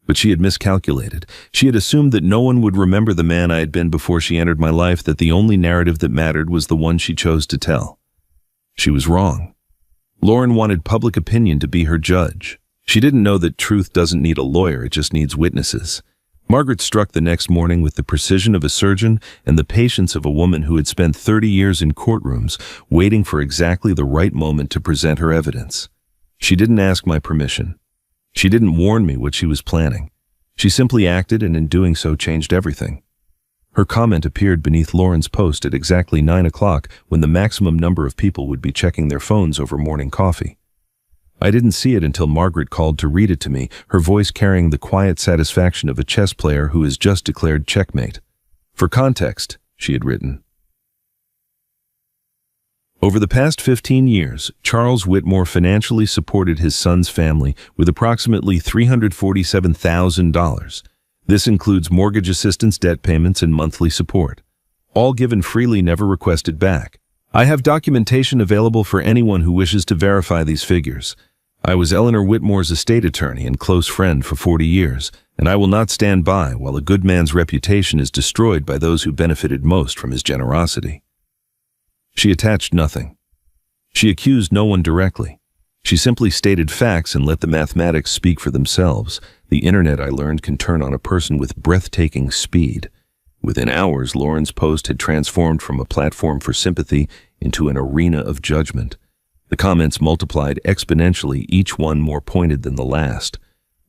But she had miscalculated. She had assumed that no one would remember the man I had been before she entered my life, that the only narrative that mattered was the one she chose to tell. She was wrong. Lauren wanted public opinion to be her judge. She didn't know that truth doesn't need a lawyer, it just needs witnesses. Margaret struck the next morning with the precision of a surgeon and the patience of a woman who had spent 30 years in courtrooms, waiting for exactly the right moment to present her evidence. She didn't ask my permission. She didn't warn me what she was planning. She simply acted, and in doing so changed everything. Her comment appeared beneath Lauren's post at exactly 9 o'clock, when the maximum number of people would be checking their phones over morning coffee. I didn't see it until Margaret called to read it to me, her voice carrying the quiet satisfaction of a chess player who has just declared checkmate. "For context," she had written, "over the past 15 years, Charles Whitmore financially supported his son's family with approximately $347,000. This includes mortgage assistance, debt payments, and monthly support. All given freely, never requested back. I have documentation available for anyone who wishes to verify these figures. I was Eleanor Whitmore's estate attorney and close friend for 40 years, and I will not stand by while a good man's reputation is destroyed by those who benefited most from his generosity." She attached nothing. She accused no one directly. She simply stated facts and let the mathematics speak for themselves. The internet, I learned, can turn on a person with breathtaking speed. Within hours, Lauren's post had transformed from a platform for sympathy into an arena of judgment. The comments multiplied exponentially, each one more pointed than the last.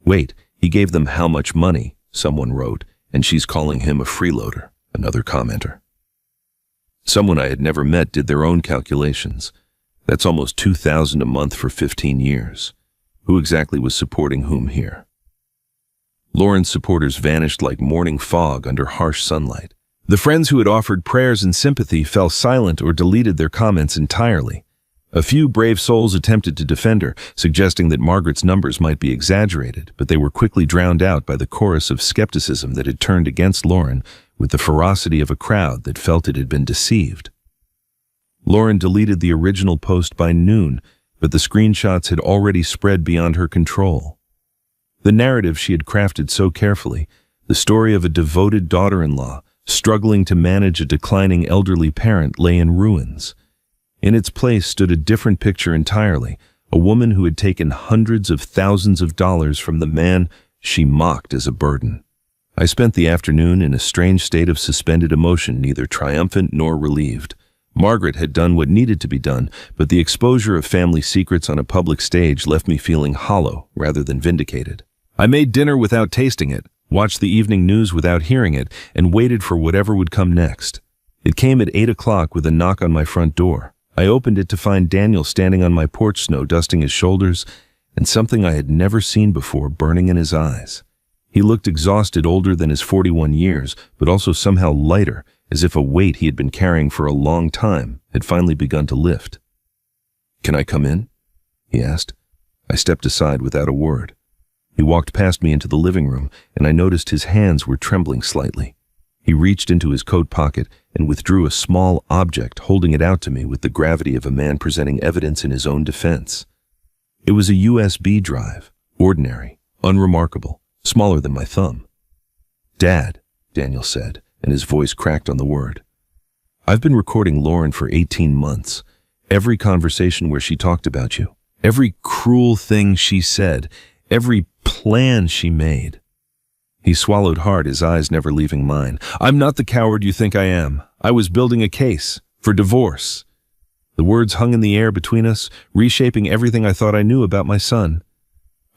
"Wait, he gave them how much money?" someone wrote, "and she's calling him a freeloader," another commenter. Someone I had never met did their own calculations. That's almost $2,000 a month for 15 years. Who exactly was supporting whom here? Lauren's supporters vanished like morning fog under harsh sunlight. The friends who had offered prayers and sympathy fell silent or deleted their comments entirely. A few brave souls attempted to defend her, suggesting that Margaret's numbers might be exaggerated, but they were quickly drowned out by the chorus of skepticism that had turned against Lauren with the ferocity of a crowd that felt it had been deceived. Lauren deleted the original post by noon, but the screenshots had already spread beyond her control. The narrative she had crafted so carefully, the story of a devoted daughter-in-law struggling to manage a declining elderly parent, lay in ruins. In its place stood a different picture entirely, a woman who had taken hundreds of thousands of dollars from the man she mocked as a burden. I spent the afternoon in a strange state of suspended emotion, neither triumphant nor relieved. Margaret had done what needed to be done, but the exposure of family secrets on a public stage left me feeling hollow rather than vindicated. I made dinner without tasting it, watched the evening news without hearing it, and waited for whatever would come next. It came at 8 o'clock with a knock on my front door. I opened it to find Daniel standing on my porch, snow dusting his shoulders, and something I had never seen before burning in his eyes. He looked exhausted, older than his 41 years, but also somehow lighter, as if a weight he had been carrying for a long time had finally begun to lift. "Can I come in?" he asked. I stepped aside without a word. He walked past me into the living room, and I noticed his hands were trembling slightly. He reached into his coat pocket and withdrew a small object, holding it out to me with the gravity of a man presenting evidence in his own defense. It was a USB drive, ordinary, unremarkable, smaller than my thumb. "Dad," Daniel said, and his voice cracked on the word. "I've been recording Lauren for 18 months. Every conversation where she talked about you, every cruel thing she said, every plan she made." He swallowed hard, his eyes never leaving mine. "I'm not the coward you think I am. I was building a case for divorce." The words hung in the air between us, reshaping everything I thought I knew about my son.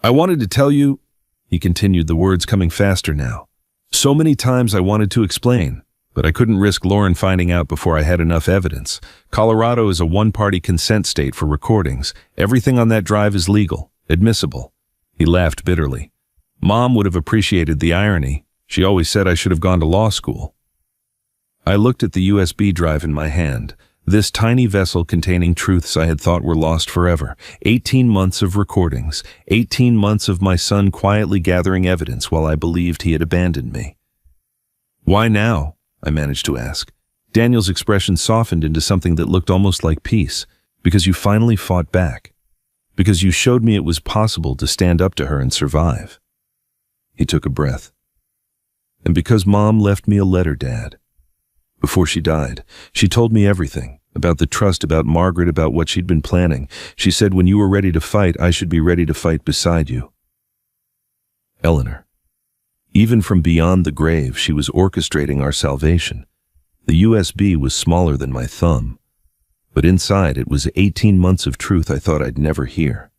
"I wanted to tell you," he continued, the words coming faster now. "So many times I wanted to explain, but I couldn't risk Lauren finding out before I had enough evidence. Colorado is a one-party consent state for recordings. Everything on that drive is legal, admissible." He laughed bitterly. "Mom would have appreciated the irony. She always said I should have gone to law school." I looked at the USB drive in my hand, this tiny vessel containing truths I had thought were lost forever. 18 months of recordings, 18 months of my son quietly gathering evidence while I believed he had abandoned me. "Why now?" I managed to ask. Daniel's expression softened into something that looked almost like peace. "Because you finally fought back. Because you showed me it was possible to stand up to her and survive." He took a breath. "And because Mom left me a letter, Dad. Before she died, she told me everything, about the trust, about Margaret, about what she'd been planning. She said when you were ready to fight, I should be ready to fight beside you." Eleanor. Even from beyond the grave, she was orchestrating our salvation. The USB was smaller than my thumb, but inside it was 18 months of truth I thought I'd never hear.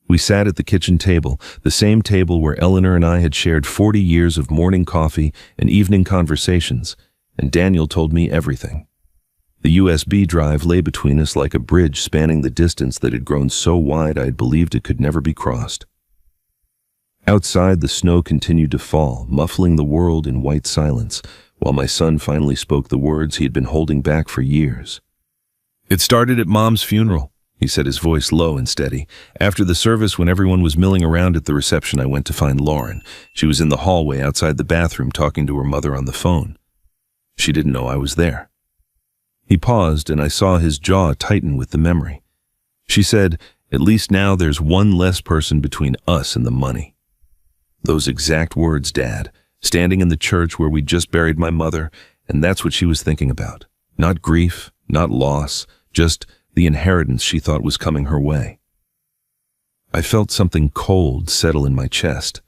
We sat at the kitchen table, the same table where Eleanor and I had shared 40 years of morning coffee and evening conversations, and Daniel told me everything. The USB drive lay between us like a bridge spanning the distance that had grown so wide I had believed it could never be crossed. Outside, the snow continued to fall, muffling the world in white silence, while my son finally spoke the words he had been holding back for years. "It started at Mom's funeral," he said, his voice low and steady. "After the service, when everyone was milling around at the reception, I went to find Lauren. She was in the hallway outside the bathroom talking to her mother on the phone. She didn't know I was there." He paused, and I saw his jaw tighten with the memory. "She said, 'At least now there's one less person between us and the money.'" Those exact words, Dad, standing in the church where we'd just buried my mother, and that's what she was thinking about. Not grief, not loss, just the inheritance she thought was coming her way. I felt something cold settle in my chest.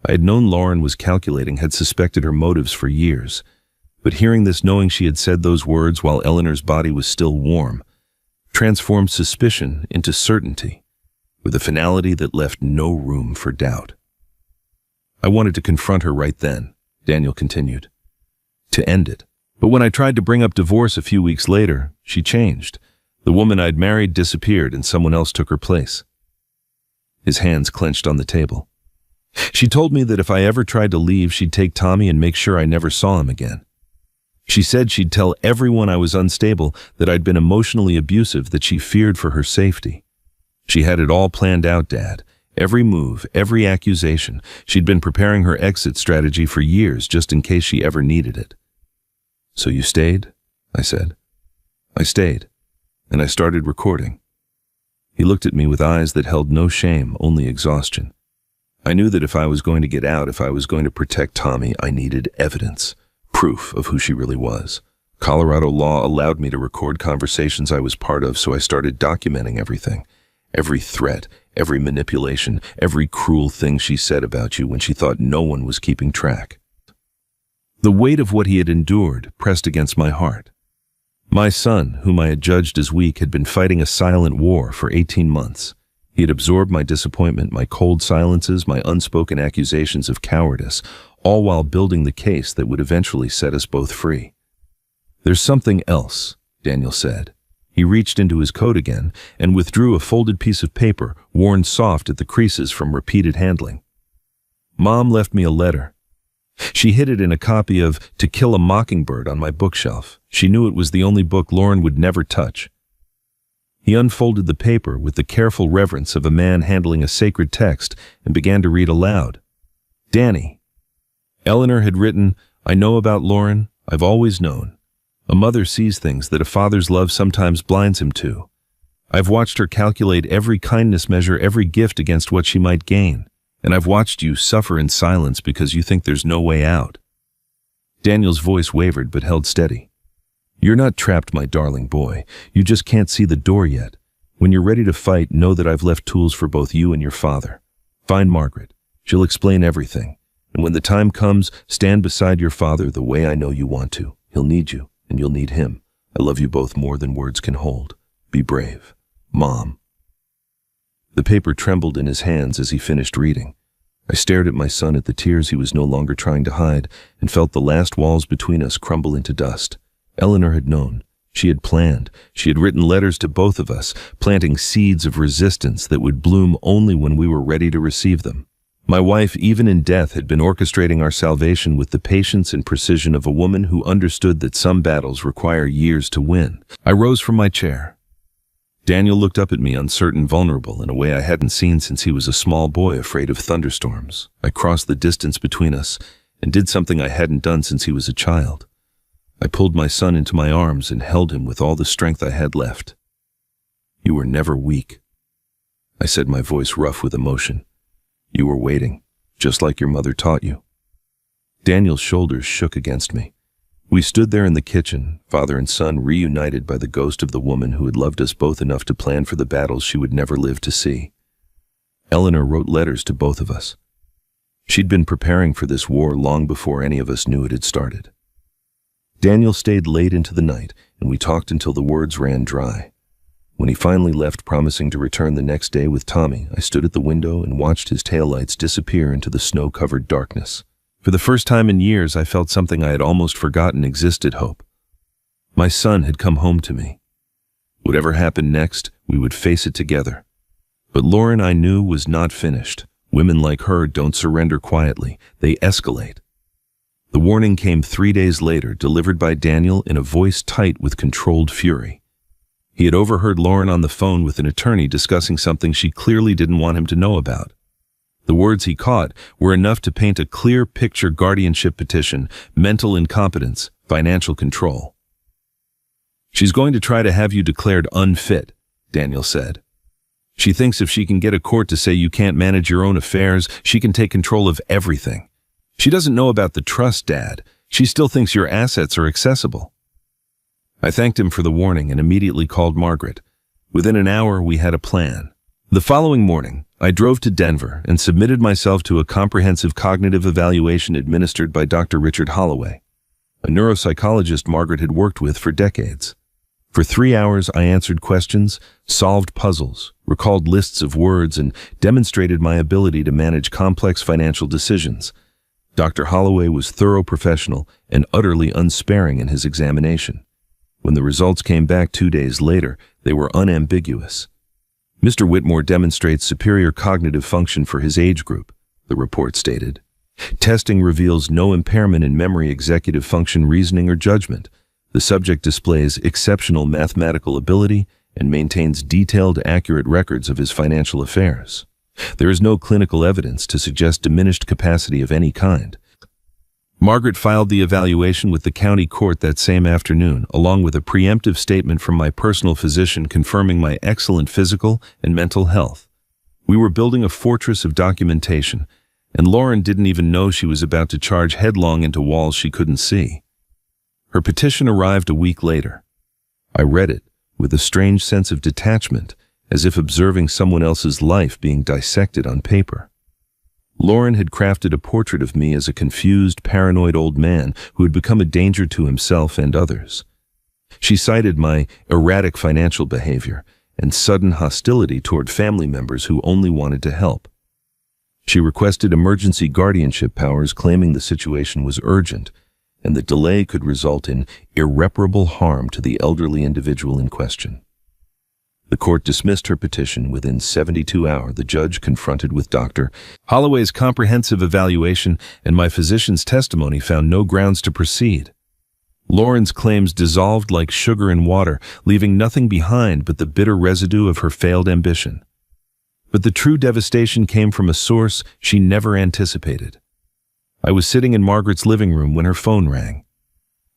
I had known Lauren was calculating, had suspected her motives for years, but hearing this, knowing she had said those words while Eleanor's body was still warm, transformed suspicion into certainty, with a finality that left no room for doubt. "I wanted to confront her right then," Daniel continued, "to end it. But when I tried to bring up divorce a few weeks later, she changed. The woman I'd married disappeared and someone else took her place." His hands clenched on the table. "She told me that if I ever tried to leave, she'd take Tommy and make sure I never saw him again. She said she'd tell everyone I was unstable, that I'd been emotionally abusive, that she feared for her safety. She had it all planned out, Dad. Every move, every accusation. She'd been preparing her exit strategy for years just in case she ever needed it." "So you stayed?" I said. "I stayed, and I started recording." He looked at me with eyes that held no shame, only exhaustion. I knew that if I was going to get out, if I was going to protect Tommy, I needed evidence, proof of who she really was. Colorado law allowed me to record conversations I was part of, so I started documenting everything. Every threat, every manipulation, every cruel thing she said about you when she thought no one was keeping track. The weight of what he had endured pressed against my heart. My son, whom I had judged as weak, had been fighting a silent war for 18 months. He had absorbed my disappointment, my cold silences, my unspoken accusations of cowardice, all while building the case that would eventually set us both free. "There's something else," Daniel said. He reached into his coat again and withdrew a folded piece of paper, worn soft at the creases from repeated handling. Mom left me a letter. She hid it in a copy of To Kill a Mockingbird on my bookshelf. She knew it was the only book Lauren would never touch. He unfolded the paper with the careful reverence of a man handling a sacred text and began to read aloud. Danny. Eleanor had written, I know about Lauren, I've always known. A mother sees things that a father's love sometimes blinds him to. I've watched her calculate every kindness measure, every gift against what she might gain. And I've watched you suffer in silence because you think there's no way out. Daniel's voice wavered but held steady. You're not trapped, my darling boy. You just can't see the door yet. When you're ready to fight, know that I've left tools for both you and your father. Find Margaret. She'll explain everything. And when the time comes, stand beside your father the way I know you want to. He'll need you, and you'll need him. I love you both more than words can hold. Be brave. Mom. The paper trembled in his hands as he finished reading. I stared at my son at the tears he was no longer trying to hide and felt the last walls between us crumble into dust. Eleanor had known. She had planned. She had written letters to both of us, planting seeds of resistance that would bloom only when we were ready to receive them. My wife, even in death, had been orchestrating our salvation with the patience and precision of a woman who understood that some battles require years to win. I rose from my chair. Daniel looked up at me, uncertain, vulnerable, in a way I hadn't seen since he was a small boy afraid of thunderstorms. I crossed the distance between us and did something I hadn't done since he was a child. I pulled my son into my arms and held him with all the strength I had left. You were never weak, I said, my voice rough with emotion. You were waiting, just like your mother taught you. Daniel's shoulders shook against me. We stood there in the kitchen, father and son reunited by the ghost of the woman who had loved us both enough to plan for the battles she would never live to see. Eleanor wrote letters to both of us. She'd been preparing for this war long before any of us knew it had started. Daniel stayed late into the night, and we talked until the words ran dry. When he finally left, promising to return the next day with Tommy, I stood at the window and watched his taillights disappear into the snow-covered darkness. For the first time in years, I felt something I had almost forgotten existed: hope. My son had come home to me. Whatever happened next, we would face it together. But Lauren, I knew, was not finished. Women like her don't surrender quietly. They escalate. The warning came 3 days later, delivered by Daniel in a voice tight with controlled fury. He had overheard Lauren on the phone with an attorney discussing something she clearly didn't want him to know about. The words he caught were enough to paint a clear picture: guardianship petition, mental incompetence, financial control. She's going to try to have you declared unfit, Daniel said. She thinks if she can get a court to say you can't manage your own affairs, she can take control of everything. She doesn't know about the trust, Dad. She still thinks your assets are accessible. I thanked him for the warning and immediately called Margaret. Within an hour, we had a plan. The following morning, I drove to Denver and submitted myself to a comprehensive cognitive evaluation administered by Dr. Richard Holloway, a neuropsychologist Margaret had worked with for decades. For 3 hours, I answered questions, solved puzzles, recalled lists of words, and demonstrated my ability to manage complex financial decisions. Dr. Holloway was thorough, professional, and utterly unsparing in his examination. When the results came back 2 days later, they were unambiguous. Mr. Whitmore demonstrates superior cognitive function for his age group, the report stated. Testing reveals no impairment in memory, executive function, reasoning, or judgment. The subject displays exceptional mathematical ability and maintains detailed, accurate records of his financial affairs. There is no clinical evidence to suggest diminished capacity of any kind. Margaret filed the evaluation with the county court that same afternoon, along with a preemptive statement from my personal physician confirming my excellent physical and mental health. We were building a fortress of documentation, and Lauren didn't even know she was about to charge headlong into walls she couldn't see. Her petition arrived a week later. I read it with a strange sense of detachment, as if observing someone else's life being dissected on paper. Lauren had crafted a portrait of me as a confused, paranoid old man who had become a danger to himself and others. She cited my erratic financial behavior and sudden hostility toward family members who only wanted to help. She requested emergency guardianship powers, claiming the situation was urgent and the delay could result in irreparable harm to the elderly individual in question. The court dismissed her petition within 72 hours. The judge, confronted with Dr. Holloway's comprehensive evaluation and my physician's testimony, found no grounds to proceed. Lauren's claims dissolved like sugar in water, leaving nothing behind but the bitter residue of her failed ambition. But the true devastation came from a source she never anticipated. I was sitting in Margaret's living room when her phone rang.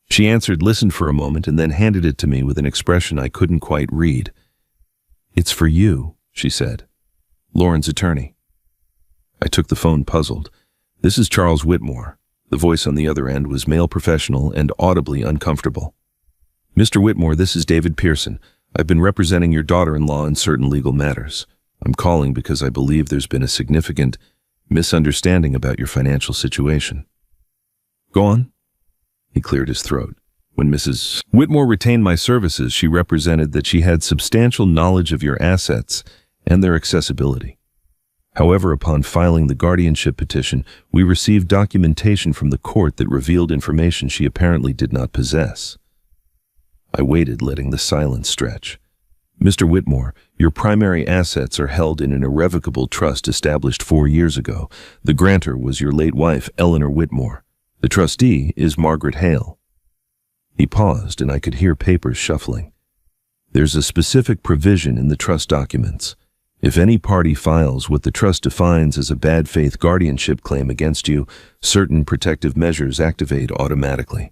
She answered, listened for a moment, and then handed it to me with an expression I couldn't quite read. "It's for you," she said. "Lauren's attorney." I took the phone, puzzled. "This is Charles Whitmore." The voice on the other end was male, professional, and audibly uncomfortable. "Mr. Whitmore, this is David Pearson. I've been representing your daughter-in-law in certain legal matters. I'm calling because I believe there's been a significant misunderstanding about your financial situation." "Go on." He cleared his throat. "When Mrs. Whitmore retained my services, she represented that she had substantial knowledge of your assets and their accessibility. However, upon filing the guardianship petition, we received documentation from the court that revealed information she apparently did not possess." I waited, letting the silence stretch. "Mr. Whitmore, your primary assets are held in an irrevocable trust established 4 years ago. The grantor was your late wife, Eleanor Whitmore. The trustee is Margaret Hale." He paused, and I could hear papers shuffling. "There's a specific provision in the trust documents. If any party files what the trust defines as a bad faith guardianship claim against you, certain protective measures activate automatically.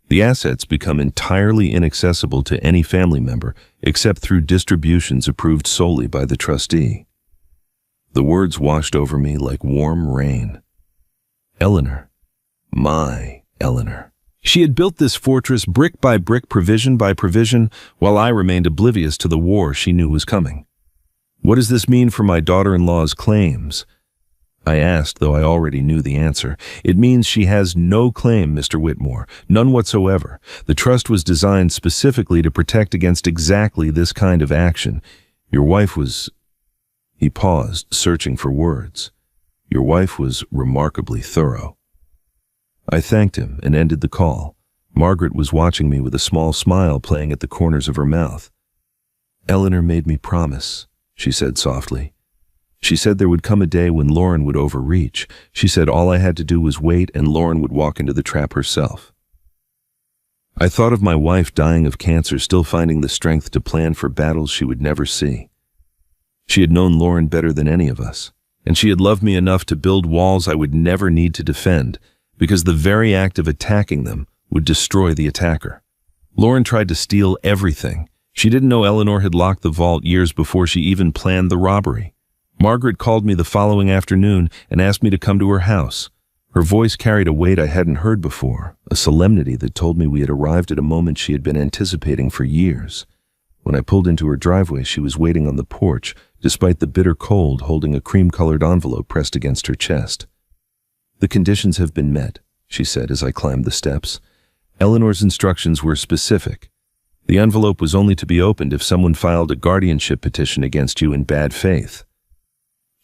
The assets become entirely inaccessible to any family member except through distributions approved solely by the trustee." The words washed over me like warm rain. Eleanor. My Eleanor. She had built this fortress brick by brick, provision by provision, while I remained oblivious to the war she knew was coming. "What does this mean for my daughter-in-law's claims?" I asked, though I already knew the answer. "It means she has no claim, Mr. Whitmore, none whatsoever. The trust was designed specifically to protect against exactly this kind of action. Your wife was—" He paused, searching for words. "Your wife was remarkably thorough." I thanked him and ended the call. Margaret was watching me with a small smile playing at the corners of her mouth. "Eleanor made me promise," she said softly. "She said there would come a day when Lauren would overreach. She said all I had to do was wait and Lauren would walk into the trap herself." I thought of my wife dying of cancer, still finding the strength to plan for battles she would never see. She had known Lauren better than any of us, and she had loved me enough to build walls I would never need to defend, because the very act of attacking them would destroy the attacker. Lauren tried to steal everything. She didn't know Eleanor had locked the vault years before she even planned the robbery. Margaret called me the following afternoon and asked me to come to her house. Her voice carried a weight I hadn't heard before, a solemnity that told me we had arrived at a moment she had been anticipating for years. When I pulled into her driveway, she was waiting on the porch, despite the bitter cold, holding a cream-colored envelope pressed against her chest. "The conditions have been met," she said as I climbed the steps. Eleanor's instructions were specific. The envelope was only to be opened if someone filed a guardianship petition against you in bad faith.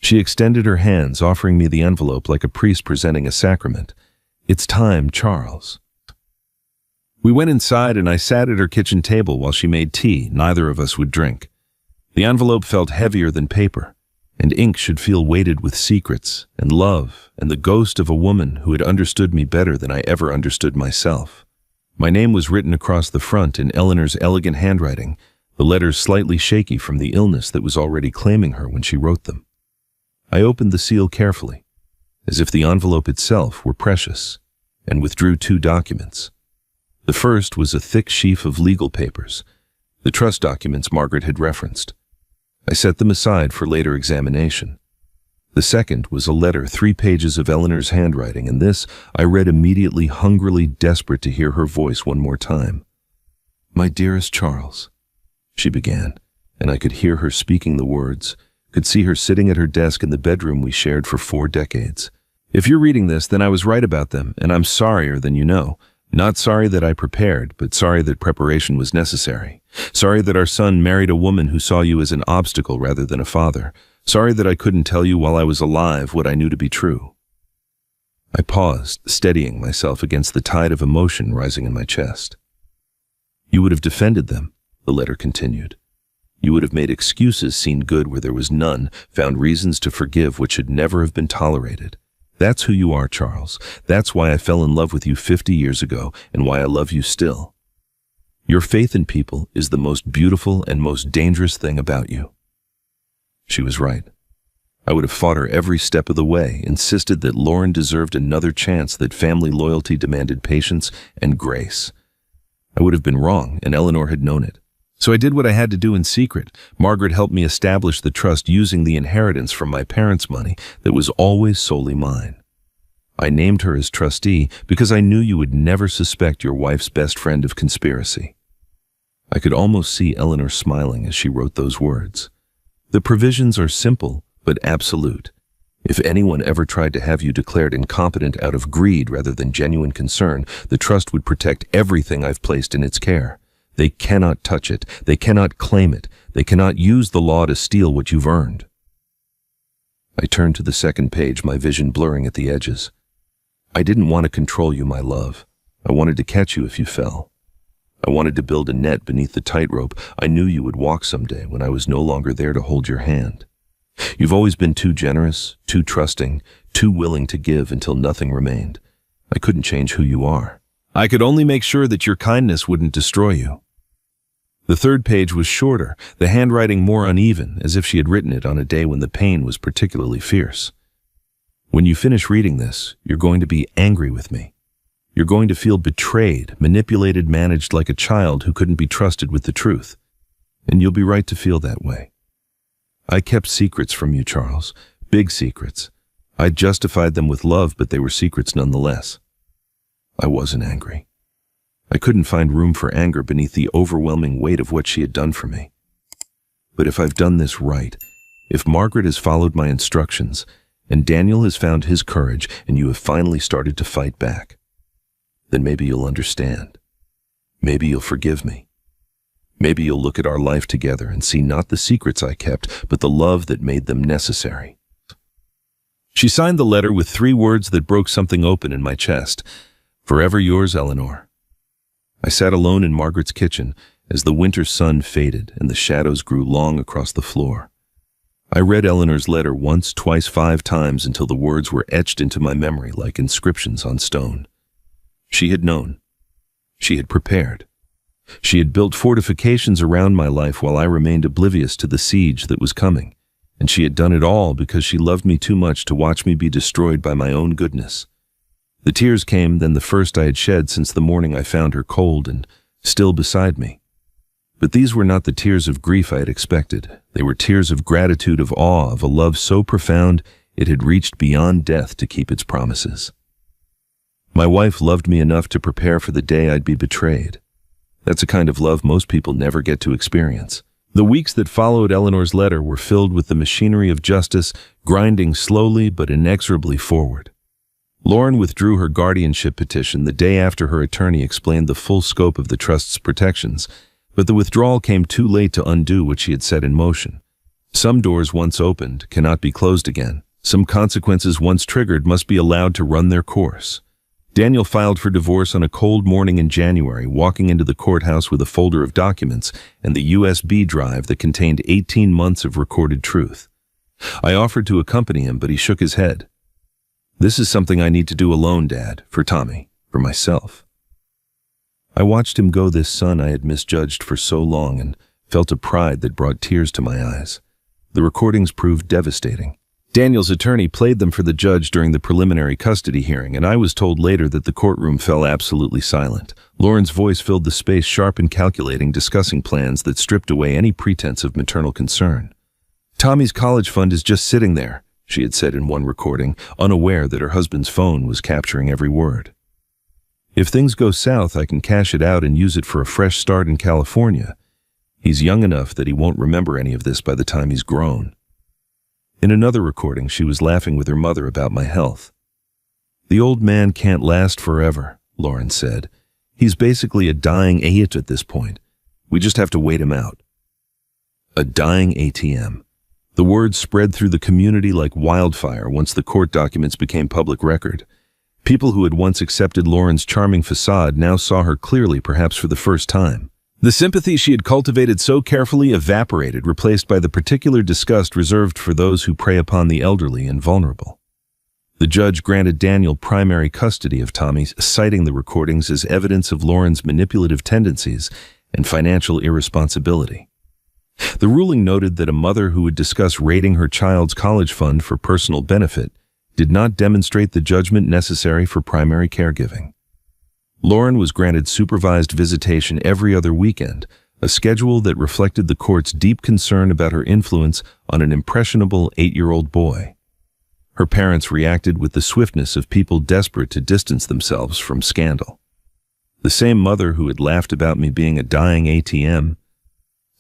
She extended her hands, offering me the envelope like a priest presenting a sacrament. "It's time, Charles." We went inside and I sat at her kitchen table while she made tea. Neither of us would drink. The envelope felt heavier than paper, and ink should feel weighted with secrets and love and the ghost of a woman who had understood me better than I ever understood myself. My name was written across the front in Eleanor's elegant handwriting, the letters slightly shaky from the illness that was already claiming her when she wrote them. I opened the seal carefully, as if the envelope itself were precious, and withdrew 2 documents. The first was a thick sheaf of legal papers, the trust documents Margaret had referenced. I set them aside for later examination. The second was a letter, 3 pages of Eleanor's handwriting, and this I read immediately, hungrily desperate to hear her voice one more time. "My dearest Charles," she began, and I could hear her speaking the words, could see her sitting at her desk in the bedroom we shared for 4 decades. "If you're reading this, then I was right about them, and I'm sorrier than you know. Not sorry that I prepared, but sorry that preparation was necessary. Sorry that our son married a woman who saw you as an obstacle rather than a father. Sorry that I couldn't tell you while I was alive what I knew to be true." I paused, steadying myself against the tide of emotion rising in my chest. "You would have defended them," the letter continued. You would have made excuses seen good where there was none, found reasons to forgive what should never have been tolerated. That's who you are, Charles. That's why I fell in love with you 50 years ago, and why I love you still. Your faith in people is the most beautiful and most dangerous thing about you. She was right. I would have fought her every step of the way, insisted that Lauren deserved another chance, that family loyalty demanded patience and grace. I would have been wrong, and Eleanor had known it. So I did what I had to do in secret. Margaret helped me establish the trust using the inheritance from my parents' money that was always solely mine. I named her as trustee because I knew you would never suspect your wife's best friend of conspiracy. I could almost see Eleanor smiling as she wrote those words. The provisions are simple but absolute. If anyone ever tried to have you declared incompetent out of greed rather than genuine concern, the trust would protect everything I've placed in its care. They cannot touch it. They cannot claim it. They cannot use the law to steal what you've earned. I turned to the second page, my vision blurring at the edges. I didn't want to control you, my love. I wanted to catch you if you fell. I wanted to build a net beneath the tightrope I knew you would walk someday when I was no longer there to hold your hand. You've always been too generous, too trusting, too willing to give until nothing remained. I couldn't change who you are. I could only make sure that your kindness wouldn't destroy you. The third page was shorter, the handwriting more uneven, as if she had written it on a day when the pain was particularly fierce. When you finish reading this, you're going to be angry with me. You're going to feel betrayed, manipulated, managed like a child who couldn't be trusted with the truth. And you'll be right to feel that way. I kept secrets from you, Charles, big secrets. I justified them with love, but they were secrets nonetheless. I wasn't angry. I couldn't find room for anger beneath the overwhelming weight of what she had done for me. But if I've done this right, if Margaret has followed my instructions, and Daniel has found his courage, and you have finally started to fight back, then maybe you'll understand. Maybe you'll forgive me. Maybe you'll look at our life together and see not the secrets I kept, but the love that made them necessary. She signed the letter with 3 words that broke something open in my chest. Forever yours, Eleanor. I sat alone in Margaret's kitchen as the winter sun faded and the shadows grew long across the floor. I read Eleanor's letter once, twice, 5 times until the words were etched into my memory like inscriptions on stone. She had known. She had prepared. She had built fortifications around my life while I remained oblivious to the siege that was coming, and she had done it all because she loved me too much to watch me be destroyed by my own goodness. The tears came then, the first I had shed since the morning I found her cold and still beside me. But these were not the tears of grief I had expected. They were tears of gratitude, of awe, of a love so profound it had reached beyond death to keep its promises. My wife loved me enough to prepare for the day I'd be betrayed. That's a kind of love most people never get to experience. The weeks that followed Eleanor's letter were filled with the machinery of justice grinding slowly but inexorably forward. Lauren withdrew her guardianship petition the day after her attorney explained the full scope of the trust's protections, but the withdrawal came too late to undo what she had set in motion. Some doors once opened cannot be closed again. Some consequences once triggered must be allowed to run their course. Daniel filed for divorce on a cold morning in January, walking into the courthouse with a folder of documents and the USB drive that contained 18 months of recorded truth. I offered to accompany him, but he shook his head. This is something I need to do alone, Dad, for Tommy, for myself. I watched him go, this son I had misjudged for so long, and felt a pride that brought tears to my eyes. The recordings proved devastating. Daniel's attorney played them for the judge during the preliminary custody hearing, and I was told later that the courtroom fell absolutely silent. Lauren's voice filled the space, sharp and calculating, discussing plans that stripped away any pretense of maternal concern. Tommy's college fund is just sitting there, she had said in one recording, unaware that her husband's phone was capturing every word. If things go south, I can cash it out and use it for a fresh start in California. He's young enough that he won't remember any of this by the time he's grown. In another recording, she was laughing with her mother about my health. The old man can't last forever, Lauren said. He's basically a dying idiot at this point. We just have to wait him out. A dying ATM. The word spread through the community like wildfire once the court documents became public record. People who had once accepted Lauren's charming facade now saw her clearly, perhaps for the first time. The sympathy she had cultivated so carefully evaporated, replaced by the particular disgust reserved for those who prey upon the elderly and vulnerable. The judge granted Daniel primary custody of Tommy, citing the recordings as evidence of Lauren's manipulative tendencies and financial irresponsibility. The ruling noted that a mother who would discuss raiding her child's college fund for personal benefit did not demonstrate the judgment necessary for primary caregiving. Lauren was granted supervised visitation every other weekend, a schedule that reflected the court's deep concern about her influence on an impressionable 8-year-old boy. Her parents reacted with the swiftness of people desperate to distance themselves from scandal. The same mother who had laughed about me being a dying ATM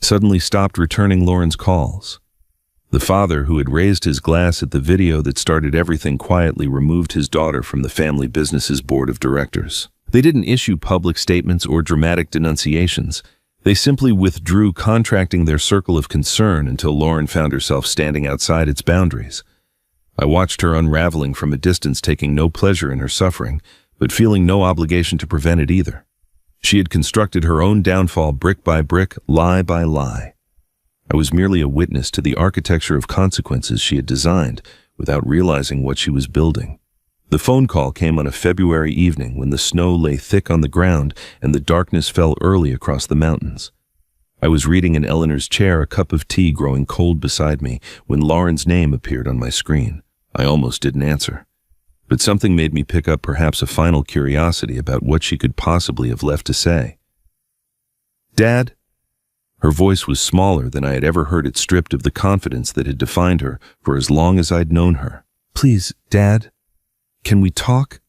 suddenly stopped returning Lauren's calls. The father who had raised his glass at the video that started everything quietly removed his daughter from the family business's board of directors. They didn't issue public statements or dramatic denunciations. They simply withdrew, contracting their circle of concern until Lauren found herself standing outside its boundaries. I watched her unraveling from a distance, taking no pleasure in her suffering, but feeling no obligation to prevent it either. She had constructed her own downfall brick by brick, lie by lie. I was merely a witness to the architecture of consequences she had designed without realizing what she was building. The phone call came on a February evening when the snow lay thick on the ground and the darkness fell early across the mountains. I was reading in Eleanor's chair, a cup of tea growing cold beside me, when Lauren's name appeared on my screen. I almost didn't answer, but something made me pick up perhaps a final curiosity about what she could possibly have left to say. "Dad?" Her voice was smaller than I had ever heard it, stripped of the confidence that had defined her for as long as I'd known her. "Please, Dad, can we talk?"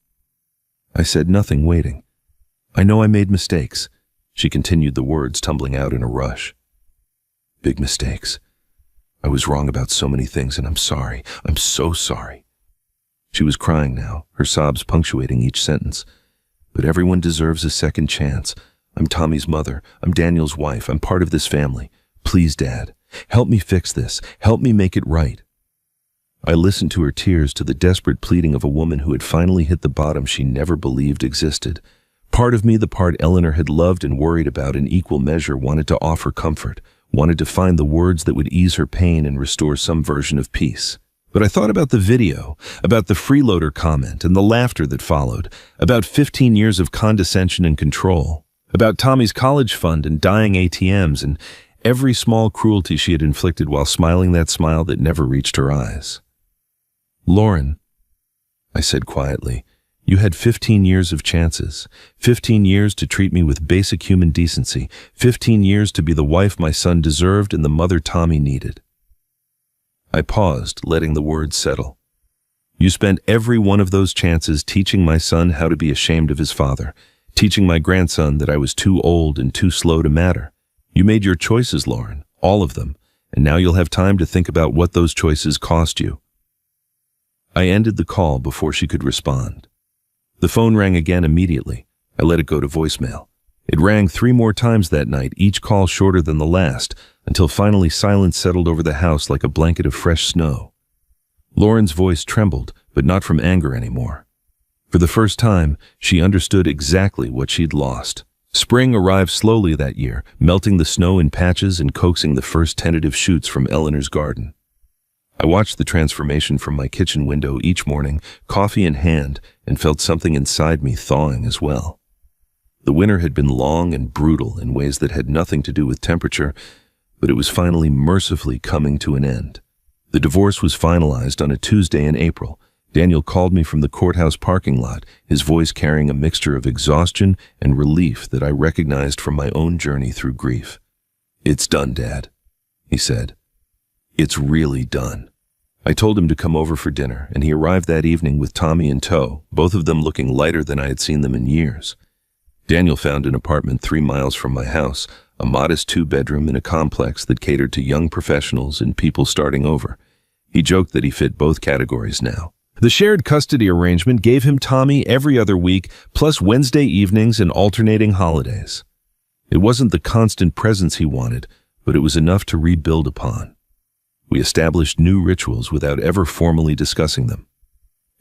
I said nothing, waiting. "I know I made mistakes," she continued, the words tumbling out in a rush. "Big mistakes. I was wrong about so many things, and I'm sorry. I'm so sorry." She was crying now, her sobs punctuating each sentence. "But everyone deserves a second chance. I'm Tommy's mother. I'm Daniel's wife. I'm part of this family. Please, Dad, help me fix this. Help me make it right." I listened to her tears, to the desperate pleading of a woman who had finally hit the bottom she never believed existed. Part of me, the part Eleanor had loved and worried about in equal measure, wanted to offer comfort, wanted to find the words that would ease her pain and restore some version of peace. But I thought about the video, about the Freeloader comment and the laughter that followed, about 15 years of condescension and control, about Tommy's college fund and dying ATMs, and every small cruelty she had inflicted while smiling that smile that never reached her eyes. "Lauren," I said quietly, "you had 15 years of chances, 15 years to treat me with basic human decency, 15 years to be the wife my son deserved and the mother Tommy needed." I paused, letting the words settle. "You spent every one of those chances teaching my son how to be ashamed of his father, teaching my grandson that I was too old and too slow to matter. You made your choices, Lauren, all of them, and now you'll have time to think about what those choices cost you." I ended the call before she could respond. The phone rang again immediately. I let it go to voicemail. It rang 3 more times that night, each call shorter than the last, until finally silence settled over the house like a blanket of fresh snow. Lauren's voice trembled, but not from anger anymore. For the first time, she understood exactly what she'd lost. Spring arrived slowly that year, melting the snow in patches and coaxing the first tentative shoots from Eleanor's garden. I watched the transformation from my kitchen window each morning, coffee in hand, and felt something inside me thawing as well. The winter had been long and brutal in ways that had nothing to do with temperature, but it was finally mercifully coming to an end. The divorce was finalized on a Tuesday in April. Daniel called me from the courthouse parking lot, his voice carrying a mixture of exhaustion and relief that I recognized from my own journey through grief. "It's done, Dad," he said. "It's really done." I told him to come over for dinner, and he arrived that evening with Tommy in tow, both of them looking lighter than I had seen them in years. Daniel found an apartment 3 miles from my house, a modest 2-bedroom in a complex that catered to young professionals and people starting over. He joked that he fit both categories now. The shared custody arrangement gave him Tommy every other week, plus Wednesday evenings and alternating holidays. It wasn't the constant presence he wanted, but it was enough to rebuild upon. We established new rituals without ever formally discussing them.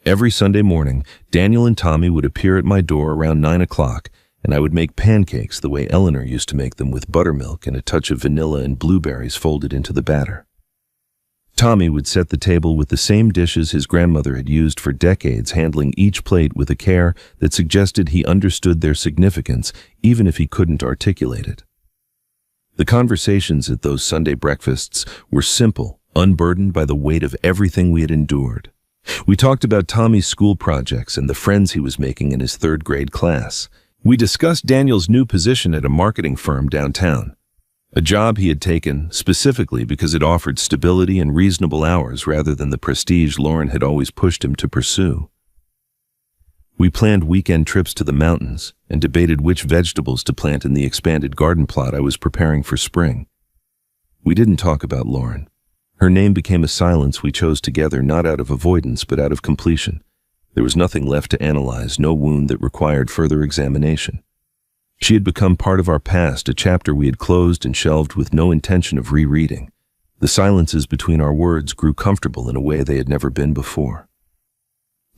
Every Sunday morning, Daniel and Tommy would appear at my door around 9 o'clock, and I would make pancakes the way Eleanor used to make them, with buttermilk and a touch of vanilla and blueberries folded into the batter. Tommy would set the table with the same dishes his grandmother had used for decades, handling each plate with a care that suggested he understood their significance, even if he couldn't articulate it. The conversations at those Sunday breakfasts were simple, unburdened by the weight of everything we had endured. We talked about Tommy's school projects and the friends he was making in his third-grade class. We discussed Daniel's new position at a marketing firm downtown, a job he had taken specifically because it offered stability and reasonable hours rather than the prestige Lauren had always pushed him to pursue. We planned weekend trips to the mountains and debated which vegetables to plant in the expanded garden plot I was preparing for spring. We didn't talk about Lauren. Her name became a silence we chose together, not out of avoidance but out of completion. There was nothing left to analyze, no wound that required further examination. She had become part of our past, a chapter we had closed and shelved with no intention of rereading. The silences between our words grew comfortable in a way they had never been before.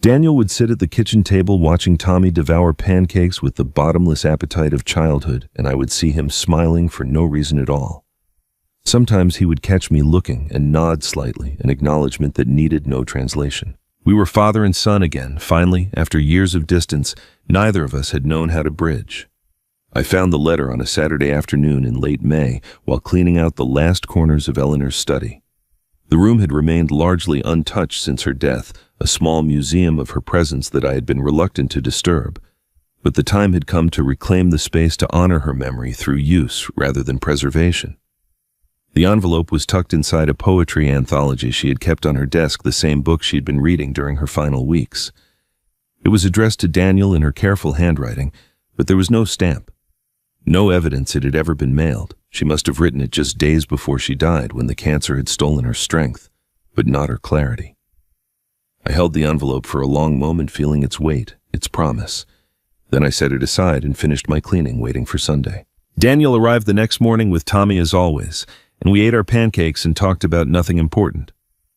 Daniel would sit at the kitchen table watching Tommy devour pancakes with the bottomless appetite of childhood, and I would see him smiling for no reason at all. Sometimes he would catch me looking and nod slightly, an acknowledgement that needed no translation. We were father and son again. Finally, after years of distance, neither of us had known how to bridge. I found the letter on a Saturday afternoon in late May while cleaning out the last corners of Eleanor's study. The room had remained largely untouched since her death, a small museum of her presence that I had been reluctant to disturb. But the time had come to reclaim the space to honor her memory through use rather than preservation. The envelope was tucked inside a poetry anthology she had kept on her desk, the same book she had been reading during her final weeks. It was addressed to Daniel in her careful handwriting, but there was no stamp. No evidence it had ever been mailed. She must have written it just days before she died, when the cancer had stolen her strength, but not her clarity. I held the envelope for a long moment, feeling its weight, its promise. Then I set it aside and finished my cleaning, waiting for Sunday. Daniel arrived the next morning with Tommy as always, and we ate our pancakes and talked about nothing important.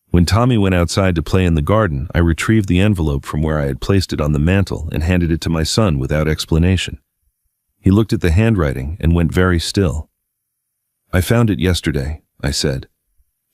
When Tommy went outside to play in the garden, I retrieved the envelope from where I had placed it on the mantel and handed it to my son without explanation. He looked at the handwriting and went very still. "I found it yesterday," I said.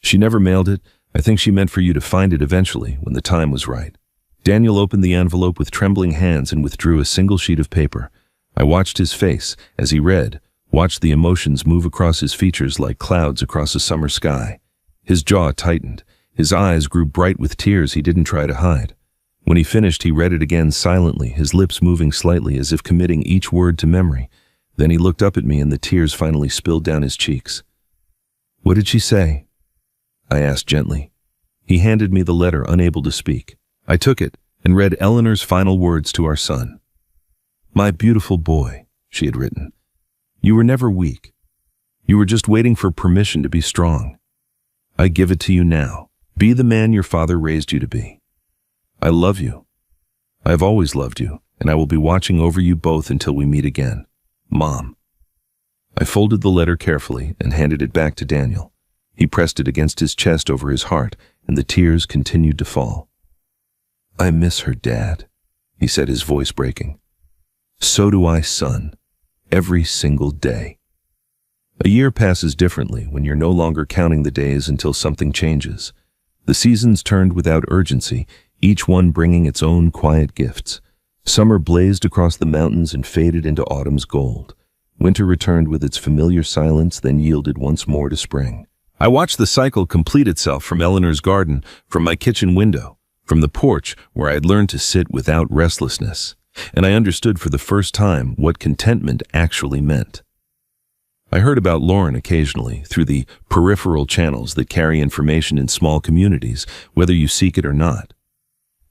"She never mailed it. I think she meant for you to find it eventually, when the time was right." Daniel opened the envelope with trembling hands and withdrew a single sheet of paper. I watched his face as he read, watched the emotions move across his features like clouds across a summer sky. His jaw tightened. His eyes grew bright with tears he didn't try to hide. When he finished, he read it again silently, his lips moving slightly as if committing each word to memory. Then he looked up at me and the tears finally spilled down his cheeks. "What did she say?" I asked gently. He handed me the letter, unable to speak. I took it and read Eleanor's final words to our son. "My beautiful boy," she had written. "You were never weak. You were just waiting for permission to be strong. I give it to you now. Be the man your father raised you to be. I love you. I have always loved you, and I will be watching over you both until we meet again. Mom." I folded the letter carefully and handed it back to Daniel. He pressed it against his chest over his heart, and the tears continued to fall. "I miss her, Dad," he said, his voice breaking. "So do I, son. Every single day." A year passes differently when you're no longer counting the days until something changes. The seasons turned without urgency, each one bringing its own quiet gifts. Summer blazed across the mountains and faded into autumn's gold. Winter returned with its familiar silence, then yielded once more to spring. I watched the cycle complete itself from Eleanor's garden, from my kitchen window, from the porch where I had learned to sit without restlessness, and I understood for the first time what contentment actually meant. I heard about Lauren occasionally through the peripheral channels that carry information in small communities, whether you seek it or not.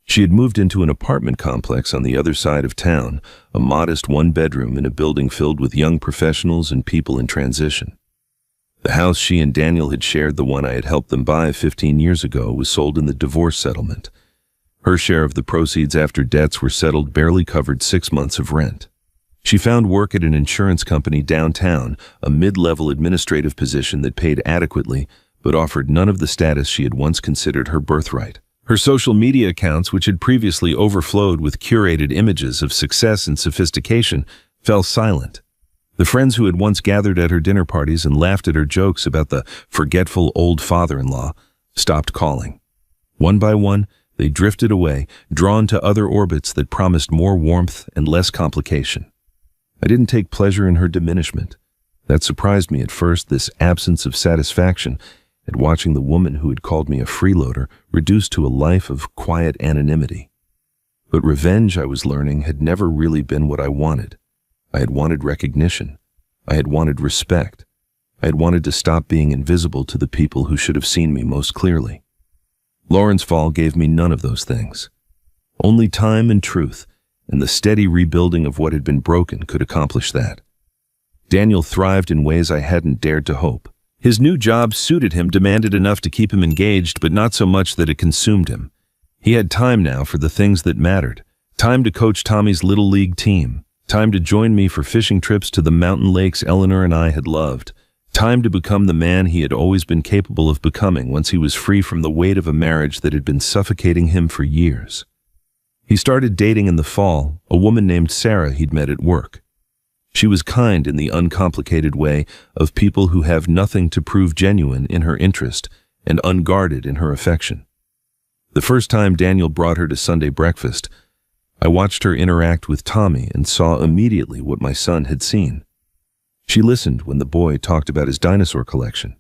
She had moved into an apartment complex on the other side of town, a modest one-bedroom in a building filled with young professionals and people in transition. The house she and Daniel had shared, the one I had helped them buy 15 years ago, was sold in the divorce settlement. Her share of the proceeds after debts were settled barely covered 6 months of rent. She found work at an insurance company downtown, a mid-level administrative position that paid adequately but offered none of the status she had once considered her birthright. Her social media accounts, which had previously overflowed with curated images of success and sophistication, fell silent. The friends who had once gathered at her dinner parties and laughed at her jokes about the forgetful old father-in-law stopped calling. One by one, they drifted away, drawn to other orbits that promised more warmth and less complication. I didn't take pleasure in her diminishment. That surprised me at first, this absence of satisfaction at watching the woman who had called me a freeloader reduced to a life of quiet anonymity. But revenge, I was learning, had never really been what I wanted. I had wanted recognition. I had wanted respect. I had wanted to stop being invisible to the people who should have seen me most clearly. Lauren's fall gave me none of those things. Only time and truth, and the steady rebuilding of what had been broken could accomplish that. Daniel thrived in ways I hadn't dared to hope. His new job suited him, demanded enough to keep him engaged, but not so much that it consumed him. He had time now for the things that mattered. Time to coach Tommy's little league team. Time to join me for fishing trips to the mountain lakes Eleanor and I had loved. Time to become the man he had always been capable of becoming once he was free from the weight of a marriage that had been suffocating him for years. He started dating in the fall, a woman named Sarah he'd met at work. She was kind in the uncomplicated way of people who have nothing to prove genuine in her interest and unguarded in her affection. The first time Daniel brought her to Sunday breakfast, I watched her interact with Tommy and saw immediately what my son had seen. She listened when the boy talked about his dinosaur collection.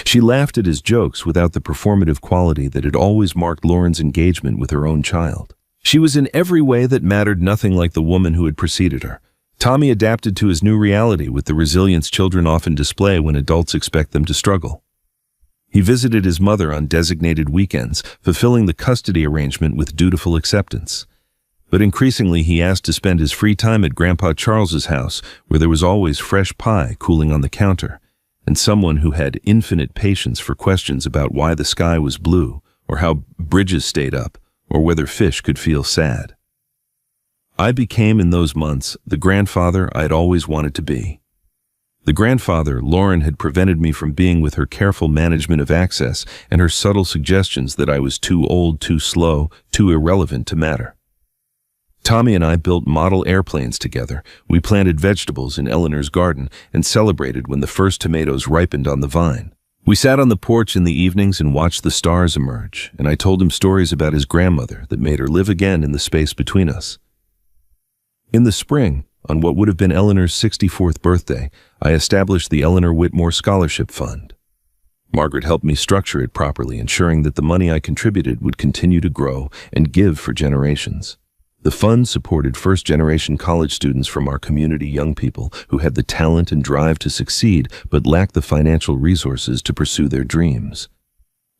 She laughed at his jokes without the performative quality that had always marked Lauren's engagement with her own child. She was in every way that mattered nothing like the woman who had preceded her. Tommy adapted to his new reality with the resilience children often display when adults expect them to struggle. He visited his mother on designated weekends, fulfilling the custody arrangement with dutiful acceptance. But increasingly he asked to spend his free time at Grandpa Charles's house, where there was always fresh pie cooling on the counter, and someone who had infinite patience for questions about why the sky was blue, or how bridges stayed up, or whether fish could feel sad. I became, in those months, the grandfather I'd always wanted to be. The grandfather Lauren had prevented me from being with her careful management of access and her subtle suggestions that I was too old, too slow, too irrelevant to matter. Tommy and I built model airplanes together. We planted vegetables in Eleanor's garden and celebrated when the first tomatoes ripened on the vine. We sat on the porch in the evenings and watched the stars emerge, and I told him stories about his grandmother that made her live again in the space between us. In the spring, on what would have been Eleanor's 64th birthday, I established the Eleanor Whitmore Scholarship Fund. Margaret helped me structure it properly, ensuring that the money I contributed would continue to grow and give for generations. The fund supported first-generation college students from our community, young people who had the talent and drive to succeed but lacked the financial resources to pursue their dreams.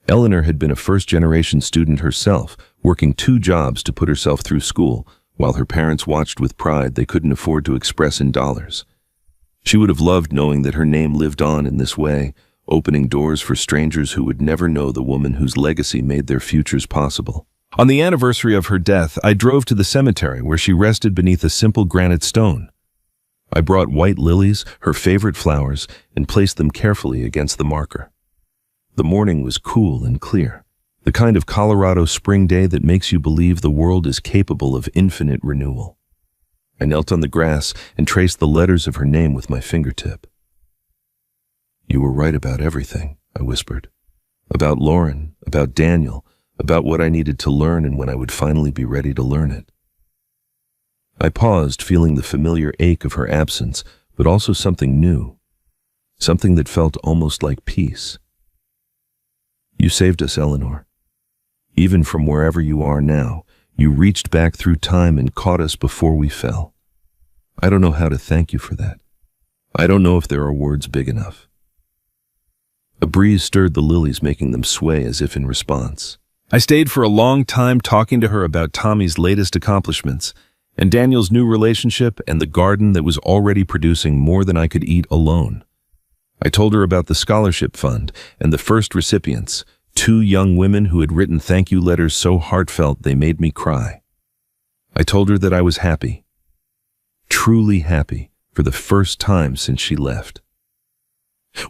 Eleanor had been a first-generation student herself, working 2 jobs to put herself through school, while her parents watched with pride they couldn't afford to express in dollars. She would have loved knowing that her name lived on in this way, opening doors for strangers who would never know the woman whose legacy made their futures possible. On the anniversary of her death, I drove to the cemetery where she rested beneath a simple granite stone. I brought white lilies, her favorite flowers, and placed them carefully against the marker. The morning was cool and clear, the kind of Colorado spring day that makes you believe the world is capable of infinite renewal. I knelt on the grass and traced the letters of her name with my fingertip. "You were right about everything," I whispered. "About Lauren, about Daniel, about what I needed to learn and when I would finally be ready to learn it." I paused, feeling the familiar ache of her absence, but also something new, something that felt almost like peace. "You saved us, Eleanor. Even from wherever you are now, you reached back through time and caught us before we fell. I don't know how to thank you for that. I don't know if there are words big enough." A breeze stirred the lilies, making them sway as if in response. I stayed for a long time talking to her about Tommy's latest accomplishments, and Daniel's new relationship, and the garden that was already producing more than I could eat alone. I told her about the scholarship fund and the first recipients, 2 young women who had written thank you letters so heartfelt they made me cry. I told her that I was happy, truly happy, for the first time since she left.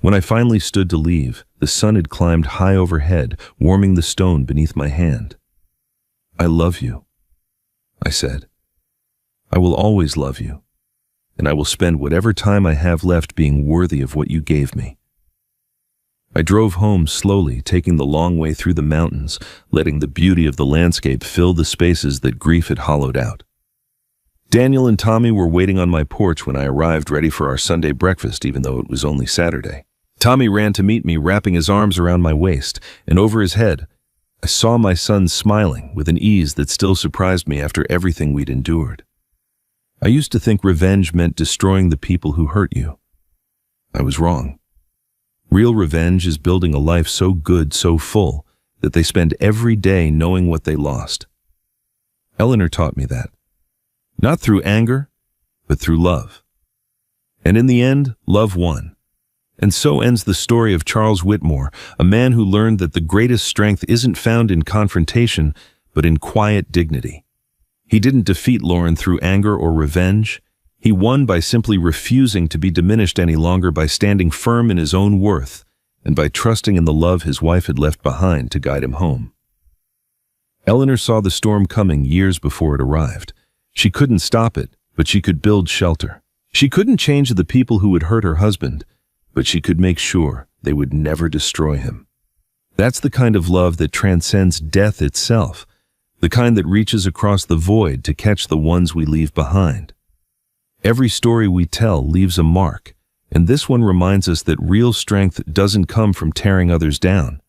When I finally stood to leave, the sun had climbed high overhead, warming the stone beneath my hand. "I love you," I said. "I will always love you. and I will spend whatever time I have left being worthy of what you gave me. I drove home slowly, taking the long way through the mountains, letting the beauty of the landscape fill the spaces that grief had hollowed out. Daniel and Tommy were waiting on my porch when I arrived, ready for our Sunday breakfast, even though it was only Saturday. Tommy ran to meet me, wrapping his arms around my waist, and over his head, I saw my son smiling with an ease that still surprised me after everything we'd endured. I used to think revenge meant destroying the people who hurt you. I was wrong. Real revenge is building a life so good, so full, that they spend every day knowing what they lost. Eleanor taught me that. Not through anger, but through love. And in the end, love won. And so ends the story of Charles Whitmore, a man who learned that the greatest strength isn't found in confrontation, but in quiet dignity. He didn't defeat Lauren through anger or revenge. He won by simply refusing to be diminished any longer, by standing firm in his own worth, and by trusting in the love his wife had left behind to guide him home. Eleanor saw the storm coming years before it arrived. She couldn't stop it, but she could build shelter. She couldn't change the people who would hurt her husband, but she could make sure they would never destroy him. That's the kind of love that transcends death itself, the kind that reaches across the void to catch the ones we leave behind. Every story we tell leaves a mark, and this one reminds us that real strength doesn't come from tearing others down.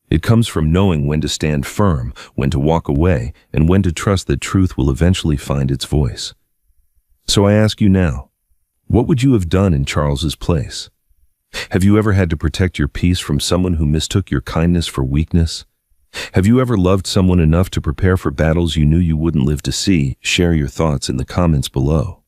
It comes from knowing when to stand firm, when to walk away, and when to trust that truth will eventually find its voice. So I ask you now, what would you have done in Charles's place? Have you ever had to protect your peace from someone who mistook your kindness for weakness? Have you ever loved someone enough to prepare for battles you knew you wouldn't live to see? Share your thoughts in the comments below.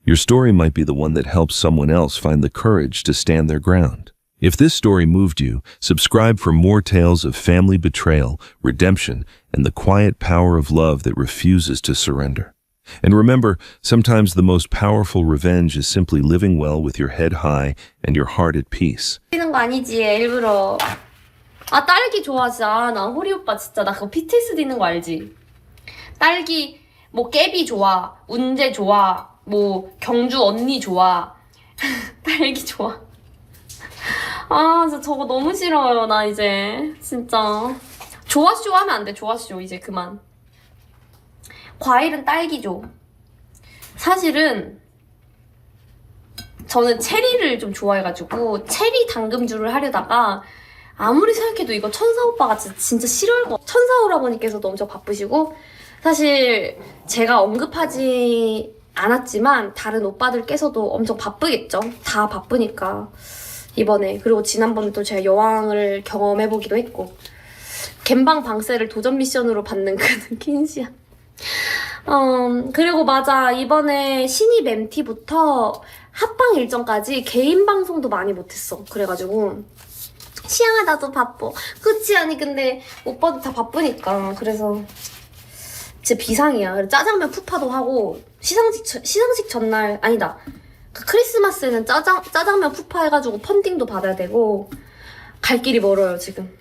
Your story might be the one that helps someone else find the courage to stand their ground. If this story moved you, subscribe for more tales of family betrayal, redemption, and the quiet power of love that refuses to surrender. And remember, sometimes the most powerful revenge is simply living well with your head high and your heart at peace. 뛰는 거 아니지, 일부러. 아, 딸기 좋아하지. 아, 나 호리 오빠 진짜 나 그거 PTSD 있는 거 알지? 딸기, 뭐 깨비 좋아, 운재 좋아, 뭐 경주 언니 좋아, 딸기 좋아. 아, 진짜 저거 너무 싫어요. 나 이제 진짜 조아쇼 하면 안 돼. 조아쇼 이제 그만. 과일은 딸기죠. 사실은 저는 체리를 좀 좋아해가지고 체리 당금주를 하려다가 아무리 생각해도 이거 천사 오빠가 진짜 싫어할 거. 천사 오라버니께서도 엄청 바쁘시고, 사실 제가 언급하지 않았지만 다른 오빠들께서도 엄청 바쁘겠죠. 다 바쁘니까 이번에. 그리고 지난번에 또 제가 여왕을 경험해보기도 했고, 갬방 방세를 도전 미션으로 받는 그 킨시야. 그리고 맞아, 이번에 신입 MT부터 합방 일정까지 개인 방송도 많이 못했어. 그래가지고 시향아 나도 바빠. 그치? 아니 근데 오빠도 다 바쁘니까. 그래서 진짜 비상이야. 그래서 짜장면 푸파도 하고, 시상식 전날, 아니다, 그 크리스마스에는 짜장면 푸파 해가지고 펀딩도 받아야 되고, 갈 길이 멀어요 지금.